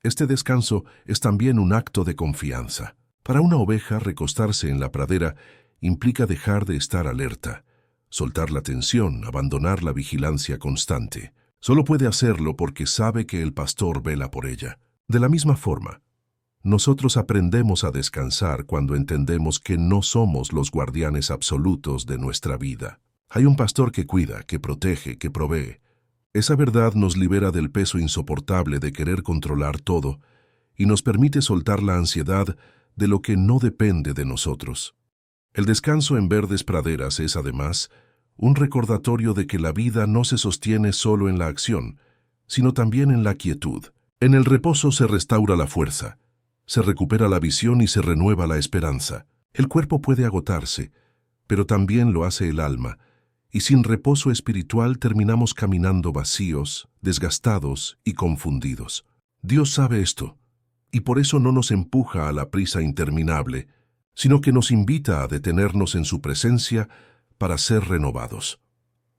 Este descanso es también un acto de confianza. Para una oveja, recostarse en la pradera implica dejar de estar alerta, soltar la tensión, abandonar la vigilancia constante. Solo puede hacerlo porque sabe que el pastor vela por ella. De la misma forma, nosotros aprendemos a descansar cuando entendemos que no somos los guardianes absolutos de nuestra vida. Hay un pastor que cuida, que protege, que provee. Esa verdad nos libera del peso insoportable de querer controlar todo y nos permite soltar la ansiedad de lo que no depende de nosotros. El descanso en verdes praderas es, además, un recordatorio de que la vida no se sostiene solo en la acción, sino también en la quietud. En el reposo se restaura la fuerza, se recupera la visión y se renueva la esperanza. El cuerpo puede agotarse, pero también lo hace el alma, y sin reposo espiritual terminamos caminando vacíos, desgastados y confundidos. Dios sabe esto, y por eso no nos empuja a la prisa interminable, sino que nos invita a detenernos en su presencia para ser renovados.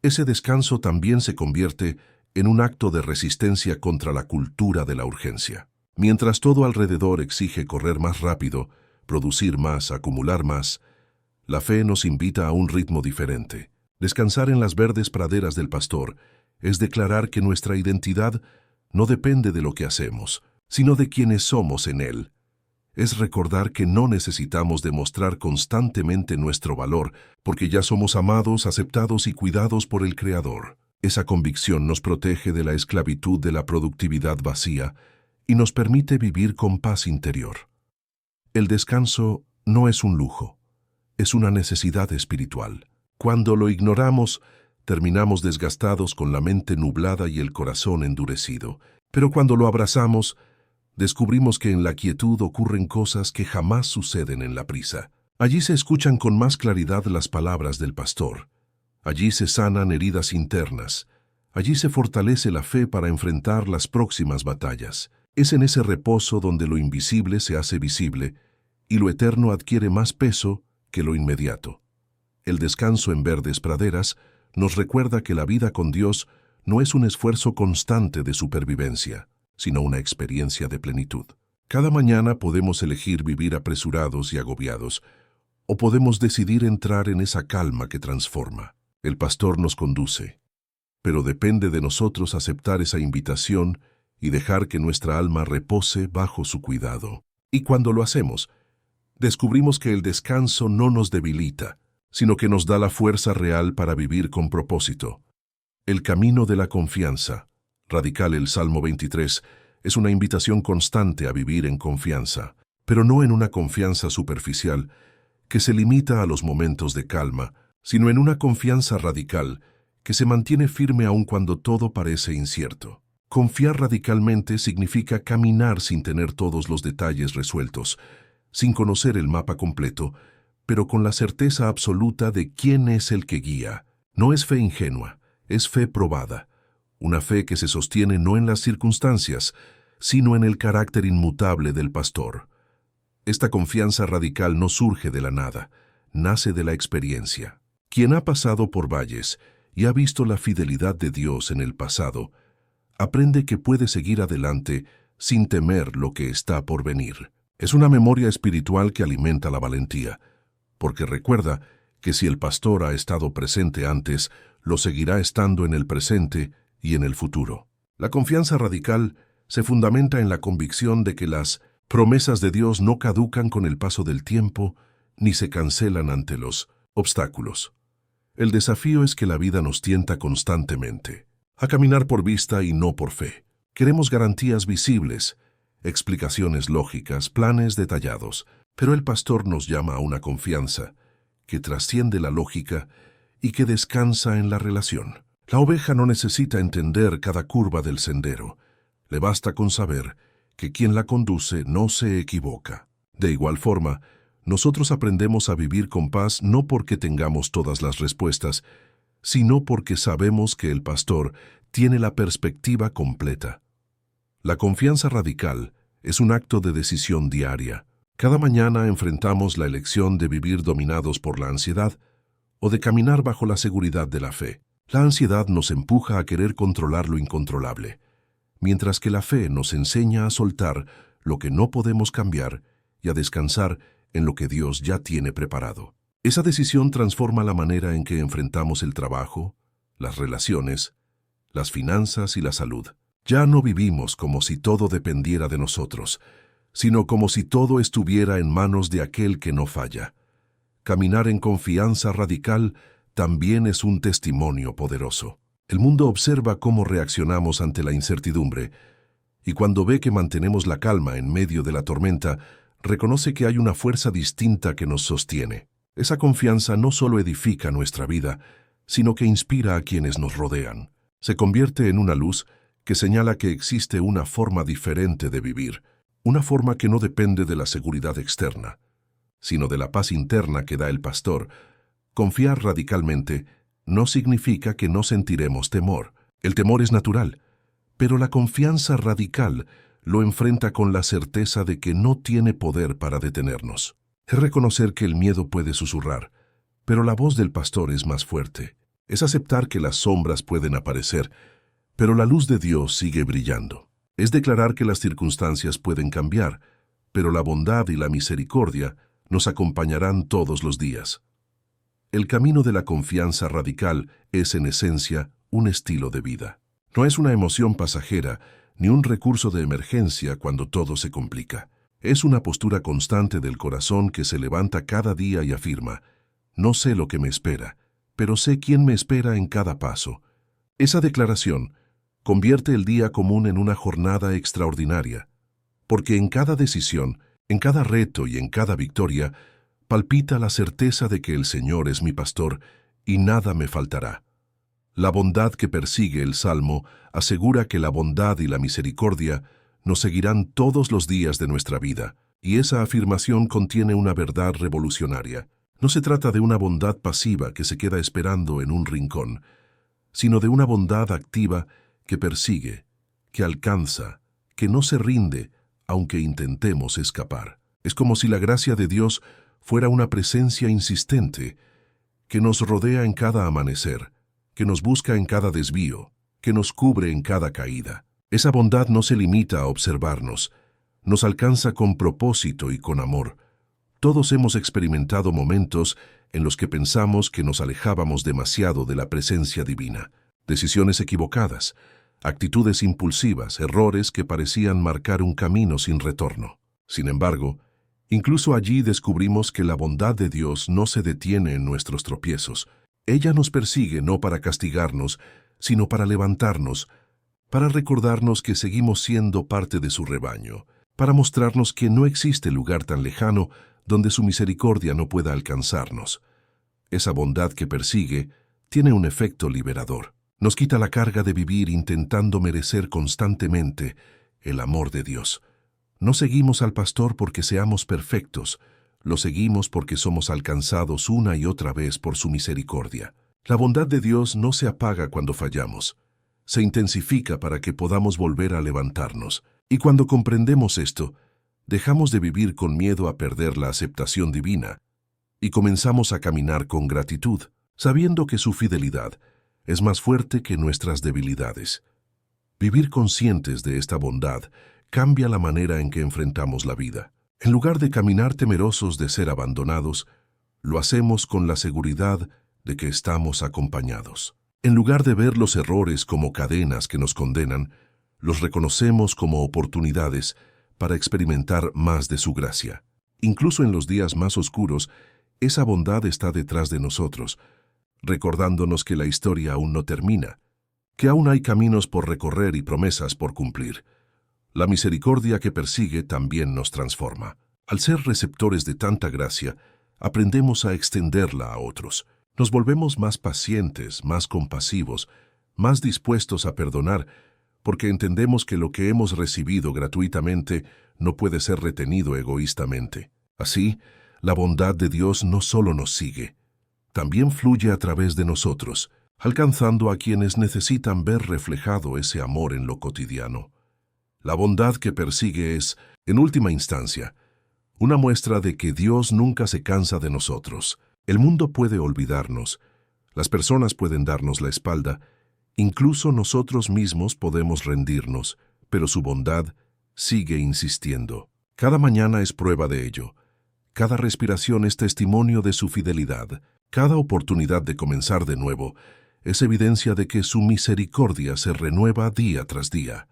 Ese descanso también se convierte en un acto de resistencia contra la cultura de la urgencia. Mientras todo alrededor exige correr más rápido, producir más, acumular más, la fe nos invita a un ritmo diferente. Descansar en las verdes praderas del pastor es declarar que nuestra identidad no depende de lo que hacemos, sino de quienes somos en Él. Es recordar que no necesitamos demostrar constantemente nuestro valor, porque ya somos amados, aceptados y cuidados por el Creador. Esa convicción nos protege de la esclavitud de la productividad vacía y nos permite vivir con paz interior. El descanso no es un lujo, es una necesidad espiritual. Cuando lo ignoramos, terminamos desgastados con la mente nublada y el corazón endurecido. Pero cuando lo abrazamos, descubrimos que en la quietud ocurren cosas que jamás suceden en la prisa. Allí se escuchan con más claridad las palabras del pastor. Allí se sanan heridas internas. Allí se fortalece la fe para enfrentar las próximas batallas. Es en ese reposo donde lo invisible se hace visible y lo eterno adquiere más peso que lo inmediato. El descanso en verdes praderas nos recuerda que la vida con Dios no es un esfuerzo constante de supervivencia, sino una experiencia de plenitud. Cada mañana podemos elegir vivir apresurados y agobiados, o podemos decidir entrar en esa calma que transforma. El pastor nos conduce, pero depende de nosotros aceptar esa invitación y dejar que nuestra alma repose bajo su cuidado. Y cuando lo hacemos, descubrimos que el descanso no nos debilita, sino que nos da la fuerza real para vivir con propósito. El camino de la confianza, radical el Salmo 23, es una invitación constante a vivir en confianza, pero no en una confianza superficial que se limita a los momentos de calma, sino en una confianza radical que se mantiene firme aun cuando todo parece incierto. Confiar radicalmente significa caminar sin tener todos los detalles resueltos, sin conocer el mapa completo, pero con la certeza absoluta de quién es el que guía. No es fe ingenua, es fe probada, una fe que se sostiene no en las circunstancias, sino en el carácter inmutable del pastor. Esta confianza radical no surge de la nada, nace de la experiencia. Quien ha pasado por valles y ha visto la fidelidad de Dios en el pasado, aprende que puede seguir adelante sin temer lo que está por venir. Es una memoria espiritual que alimenta la valentía, porque recuerda que si el pastor ha estado presente antes, lo seguirá estando en el presente y en el futuro. La confianza radical se fundamenta en la convicción de que las promesas de Dios no caducan con el paso del tiempo ni se cancelan ante los obstáculos. El desafío es que la vida nos tienta constantemente a caminar por vista y no por fe. Queremos garantías visibles, explicaciones lógicas, planes detallados, pero el pastor nos llama a una confianza que trasciende la lógica y que descansa en la relación. La oveja no necesita entender cada curva del sendero. Le basta con saber que quien la conduce no se equivoca. De igual forma, nosotros aprendemos a vivir con paz no porque tengamos todas las respuestas, sino porque sabemos que el pastor tiene la perspectiva completa. La confianza radical es un acto de decisión diaria. Cada mañana enfrentamos la elección de vivir dominados por la ansiedad o de caminar bajo la seguridad de la fe. La ansiedad nos empuja a querer controlar lo incontrolable, mientras que la fe nos enseña a soltar lo que no podemos cambiar y a descansar en lo que Dios ya tiene preparado. Esa decisión transforma la manera en que enfrentamos el trabajo, las relaciones, las finanzas y la salud. Ya no vivimos como si todo dependiera de nosotros, sino como si todo estuviera en manos de aquel que no falla. Caminar en confianza radical también es un testimonio poderoso. El mundo observa cómo reaccionamos ante la incertidumbre, y cuando ve que mantenemos la calma en medio de la tormenta, reconoce que hay una fuerza distinta que nos sostiene. Esa confianza no solo edifica nuestra vida, sino que inspira a quienes nos rodean. Se convierte en una luz que señala que existe una forma diferente de vivir, una forma que no depende de la seguridad externa, sino de la paz interna que da el pastor. Confiar radicalmente no significa que no sentiremos temor. El temor es natural, pero la confianza radical lo enfrenta con la certeza de que no tiene poder para detenernos. Es reconocer que el miedo puede susurrar, pero la voz del pastor es más fuerte. Es aceptar que las sombras pueden aparecer, pero la luz de Dios sigue brillando. Es declarar que las circunstancias pueden cambiar, pero la bondad y la misericordia nos acompañarán todos los días. El camino de la confianza radical es, en esencia, un estilo de vida. No es una emoción pasajera, ni un recurso de emergencia cuando todo se complica. Es una postura constante del corazón que se levanta cada día y afirma: no sé lo que me espera, pero sé quién me espera en cada paso. Esa declaración convierte el día común en una jornada extraordinaria, porque en cada decisión, en cada reto y en cada victoria, palpita la certeza de que el Señor es mi pastor y nada me faltará. La bondad que persigue el Salmo asegura que la bondad y la misericordia nos seguirán todos los días de nuestra vida, y esa afirmación contiene una verdad revolucionaria. No se trata de una bondad pasiva que se queda esperando en un rincón, sino de una bondad activa que persigue, que alcanza, que no se rinde, aunque intentemos escapar. Es como si la gracia de Dios fuera una presencia insistente, que nos rodea en cada amanecer, que nos busca en cada desvío, que nos cubre en cada caída. Esa bondad no se limita a observarnos, nos alcanza con propósito y con amor. Todos hemos experimentado momentos en los que pensamos que nos alejábamos demasiado de la presencia divina. Decisiones equivocadas, actitudes impulsivas, errores que parecían marcar un camino sin retorno. Sin embargo, incluso allí descubrimos que la bondad de Dios no se detiene en nuestros tropiezos. Ella nos persigue no para castigarnos, sino para levantarnos, para recordarnos que seguimos siendo parte de su rebaño, para mostrarnos que no existe lugar tan lejano donde su misericordia no pueda alcanzarnos. Esa bondad que persigue tiene un efecto liberador. Nos quita la carga de vivir intentando merecer constantemente el amor de Dios. No seguimos al pastor porque seamos perfectos, lo seguimos porque somos alcanzados una y otra vez por su misericordia. La bondad de Dios no se apaga cuando fallamos, se intensifica para que podamos volver a levantarnos. Y cuando comprendemos esto, dejamos de vivir con miedo a perder la aceptación divina y comenzamos a caminar con gratitud, sabiendo que su fidelidad es más fuerte que nuestras debilidades. Vivir conscientes de esta bondad cambia la manera en que enfrentamos la vida. En lugar de caminar temerosos de ser abandonados, lo hacemos con la seguridad de que estamos acompañados. En lugar de ver los errores como cadenas que nos condenan, los reconocemos como oportunidades para experimentar más de su gracia. Incluso en los días más oscuros, esa bondad está detrás de nosotros, recordándonos que la historia aún no termina, que aún hay caminos por recorrer y promesas por cumplir. La misericordia que persigue también nos transforma. Al ser receptores de tanta gracia, aprendemos a extenderla a otros. Nos volvemos más pacientes, más compasivos, más dispuestos a perdonar, porque entendemos que lo que hemos recibido gratuitamente no puede ser retenido egoístamente. Así, la bondad de Dios no solo nos sigue, también fluye a través de nosotros, alcanzando a quienes necesitan ver reflejado ese amor en lo cotidiano. La bondad que persigue es, en última instancia, una muestra de que Dios nunca se cansa de nosotros. El mundo puede olvidarnos, las personas pueden darnos la espalda, incluso nosotros mismos podemos rendirnos, pero su bondad sigue insistiendo. Cada mañana es prueba de ello. Cada respiración es testimonio de su fidelidad. Cada oportunidad de comenzar de nuevo es evidencia de que su misericordia se renueva día tras día.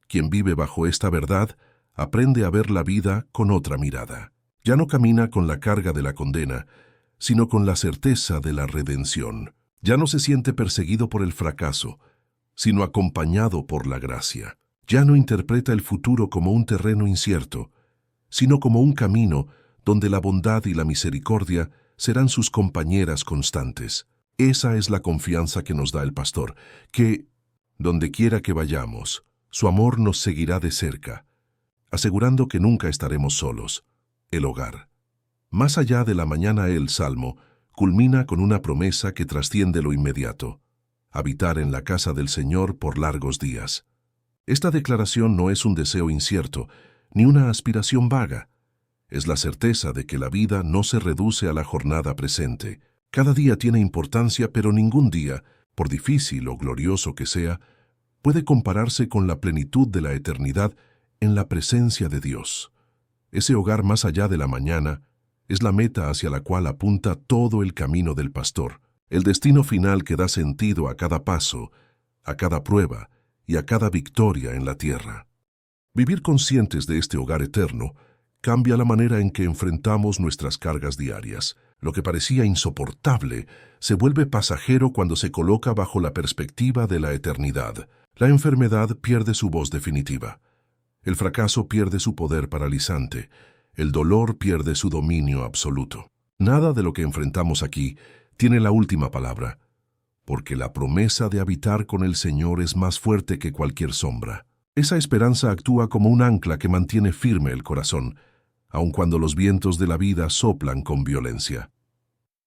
Quien vive bajo esta verdad aprende a ver la vida con otra mirada. Ya no camina con la carga de la condena, sino con la certeza de la redención. Ya no se siente perseguido por el fracaso, sino acompañado por la gracia. Ya no interpreta el futuro como un terreno incierto, sino como un camino donde la bondad y la misericordia serán sus compañeras constantes. Esa es la confianza que nos da el pastor, que, donde quiera que vayamos, su amor nos seguirá de cerca, asegurando que nunca estaremos solos. El hogar. Más allá de la mañana, el Salmo culmina con una promesa que trasciende lo inmediato: habitar en la casa del Señor por largos días. Esta declaración no es un deseo incierto, ni una aspiración vaga. Es la certeza de que la vida no se reduce a la jornada presente. Cada día tiene importancia, pero ningún día, por difícil o glorioso que sea, puede compararse con la plenitud de la eternidad en la presencia de Dios. Ese hogar más allá de la mañana es la meta hacia la cual apunta todo el camino del pastor, el destino final que da sentido a cada paso, a cada prueba y a cada victoria en la tierra. Vivir conscientes de este hogar eterno cambia la manera en que enfrentamos nuestras cargas diarias. Lo que parecía insoportable se vuelve pasajero cuando se coloca bajo la perspectiva de la eternidad. La enfermedad pierde su voz definitiva. El fracaso pierde su poder paralizante. El dolor pierde su dominio absoluto. Nada de lo que enfrentamos aquí tiene la última palabra, porque la promesa de habitar con el Señor es más fuerte que cualquier sombra. Esa esperanza actúa como un ancla que mantiene firme el corazón, aun cuando los vientos de la vida soplan con violencia.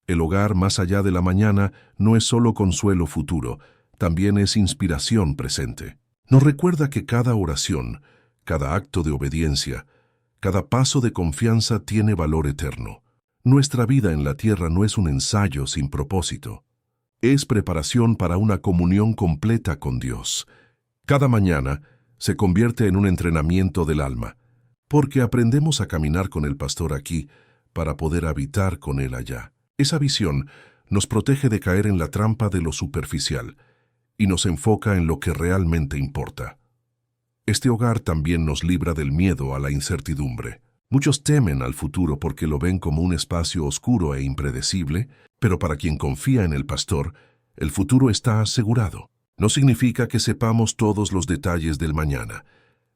El hogar más allá de la mañana no es solo consuelo futuro, también es inspiración presente. Nos recuerda que cada oración, cada acto de obediencia, cada paso de confianza tiene valor eterno. Nuestra vida en la tierra no es un ensayo sin propósito. Es preparación para una comunión completa con Dios. Cada mañana se convierte en un entrenamiento del alma, porque aprendemos a caminar con el pastor aquí para poder habitar con él allá. Esa visión nos protege de caer en la trampa de lo superficial y nos enfoca en lo que realmente importa. Este hogar también nos libra del miedo a la incertidumbre. Muchos temen al futuro porque lo ven como un espacio oscuro e impredecible, pero para quien confía en el pastor, el futuro está asegurado. No significa que sepamos todos los detalles del mañana.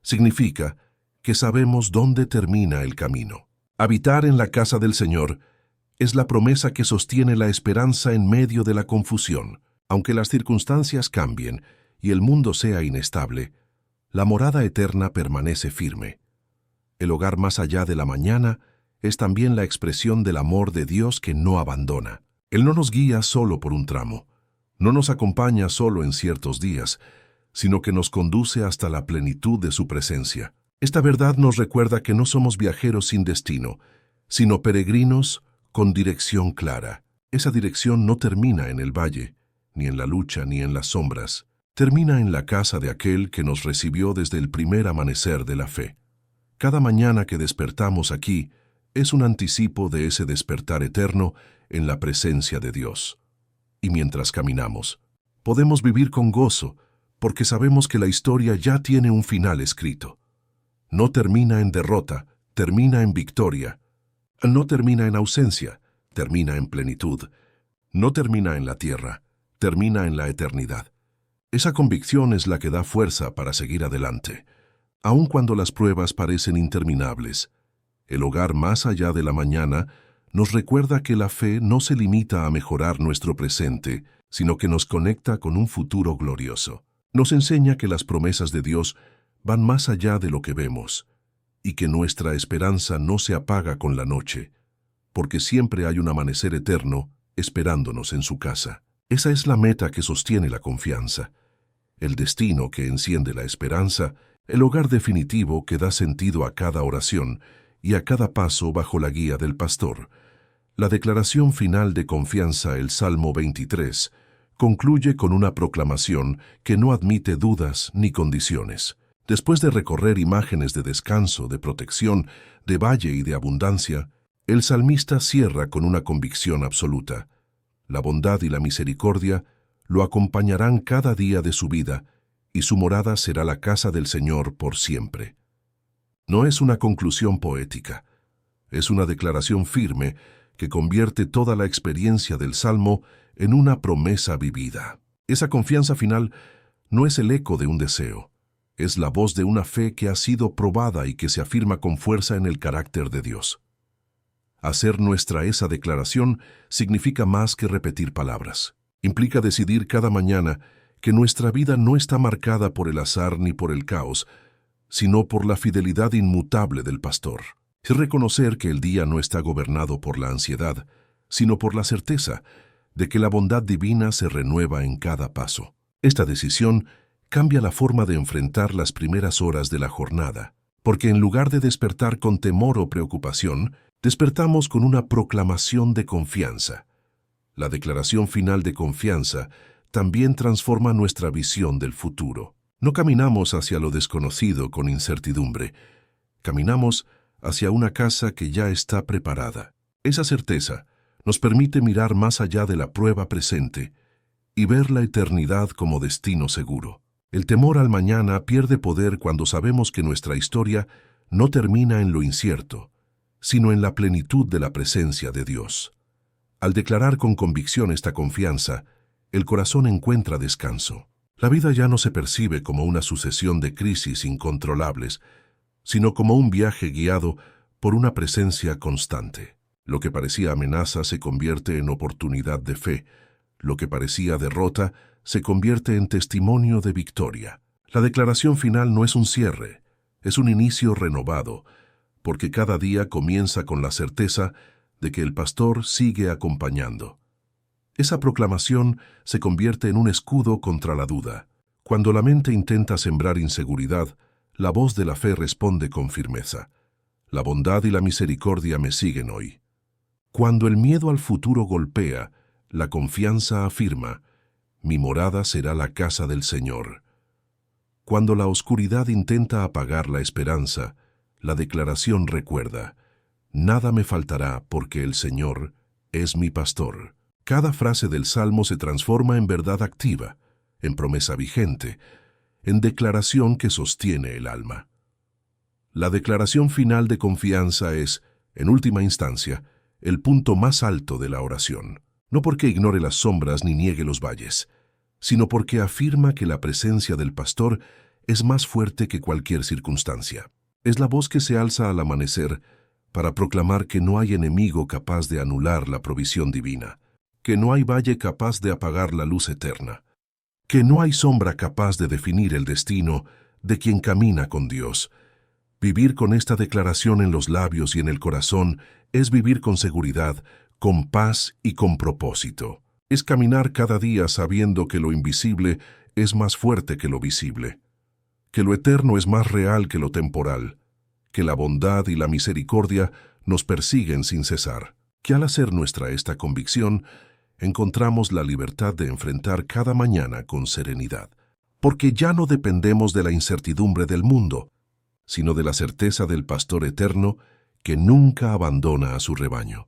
Significa que sabemos dónde termina el camino. Habitar en la casa del Señor es la promesa que sostiene la esperanza en medio de la confusión. Aunque las circunstancias cambien y el mundo sea inestable, la morada eterna permanece firme. El hogar más allá de la mañana es también la expresión del amor de Dios que no abandona. Él no nos guía solo por un tramo, no nos acompaña solo en ciertos días, sino que nos conduce hasta la plenitud de su presencia. Esta verdad nos recuerda que no somos viajeros sin destino, sino peregrinos con dirección clara. Esa dirección no termina en el valle, ni en la lucha, ni en las sombras. Termina en la casa de aquel que nos recibió desde el primer amanecer de la fe. Cada mañana que despertamos aquí es un anticipo de ese despertar eterno en la presencia de Dios. Y mientras caminamos, Podemos vivir con gozo, porque sabemos que la historia ya tiene un final escrito. No termina en derrota, termina en victoria. No termina en ausencia, termina en plenitud. No termina en la tierra, termina en la eternidad. Esa convicción es la que da fuerza para seguir adelante. Aun cuando las pruebas parecen interminables, el hogar más allá de la mañana nos recuerda que la fe no se limita a mejorar nuestro presente, sino que nos conecta con un futuro glorioso. Nos enseña que las promesas de Dios van más allá de lo que vemos, y que nuestra esperanza no se apaga con la noche, porque siempre hay un amanecer eterno esperándonos en su casa. Esa es la meta que sostiene la confianza, el destino que enciende la esperanza, el hogar definitivo que da sentido a cada oración y a cada paso bajo la guía del pastor. La declaración final de confianza, el Salmo 23, concluye con una proclamación que no admite dudas ni condiciones. Después de recorrer imágenes de descanso, de protección, de valle y de abundancia, el salmista cierra con una convicción absoluta. La bondad y la misericordia lo acompañarán cada día de su vida, y su morada será la casa del Señor por siempre. No es una conclusión poética, es una declaración firme que convierte toda la experiencia del Salmo en una promesa vivida. Esa confianza final no es el eco de un deseo, es la voz de una fe que ha sido probada y que se afirma con fuerza en el carácter de Dios. Hacer nuestra esa declaración significa más que repetir palabras. Implica decidir cada mañana que nuestra vida no está marcada por el azar ni por el caos, sino por la fidelidad inmutable del pastor. Es reconocer que el día no está gobernado por la ansiedad, sino por la certeza de que la bondad divina se renueva en cada paso. Esta decisión cambia la forma de enfrentar las primeras horas de la jornada, porque en lugar de despertar con temor o preocupación, despertamos con una proclamación de confianza. La declaración final de confianza también transforma nuestra visión del futuro. No caminamos hacia lo desconocido con incertidumbre, caminamos hacia una casa que ya está preparada. Esa certeza nos permite mirar más allá de la prueba presente y ver la eternidad como destino seguro. El temor al mañana pierde poder cuando sabemos que nuestra historia no termina en lo incierto, sino en la plenitud de la presencia de Dios. Al declarar con convicción esta confianza, el corazón encuentra descanso. La vida ya no se percibe como una sucesión de crisis incontrolables, sino como un viaje guiado por una presencia constante. Lo que parecía amenaza se convierte en oportunidad de fe. Lo que parecía derrota se convierte en testimonio de victoria. La declaración final no es un cierre, es un inicio renovado, porque cada día comienza con la certeza de que el pastor sigue acompañando. Esa proclamación se convierte en un escudo contra la duda. Cuando la mente intenta sembrar inseguridad, la voz de la fe responde con firmeza. La bondad y la misericordia me siguen hoy. Cuando el miedo al futuro golpea, la confianza afirma, mi morada será la casa del Señor. Cuando la oscuridad intenta apagar la esperanza, la declaración recuerda, nada me faltará porque el Señor es mi pastor. Cada frase del Salmo se transforma en verdad activa, en promesa vigente, en declaración que sostiene el alma. La declaración final de confianza es, en última instancia, el punto más alto de la oración, no porque ignore las sombras ni niegue los valles, sino porque afirma que la presencia del pastor es más fuerte que cualquier circunstancia. Es la voz que se alza al amanecer para proclamar que no hay enemigo capaz de anular la provisión divina, que no hay valle capaz de apagar la luz eterna, que no hay sombra capaz de definir el destino de quien camina con Dios. Vivir con esta declaración en los labios y en el corazón es vivir con seguridad, con paz y con propósito. Es caminar cada día sabiendo que lo invisible es más fuerte que lo visible, que lo eterno es más real que lo temporal, que la bondad y la misericordia nos persiguen sin cesar, que al hacer nuestra esta convicción, encontramos la libertad de enfrentar cada mañana con serenidad, porque ya no dependemos de la incertidumbre del mundo, sino de la certeza del pastor eterno que nunca abandona a su rebaño.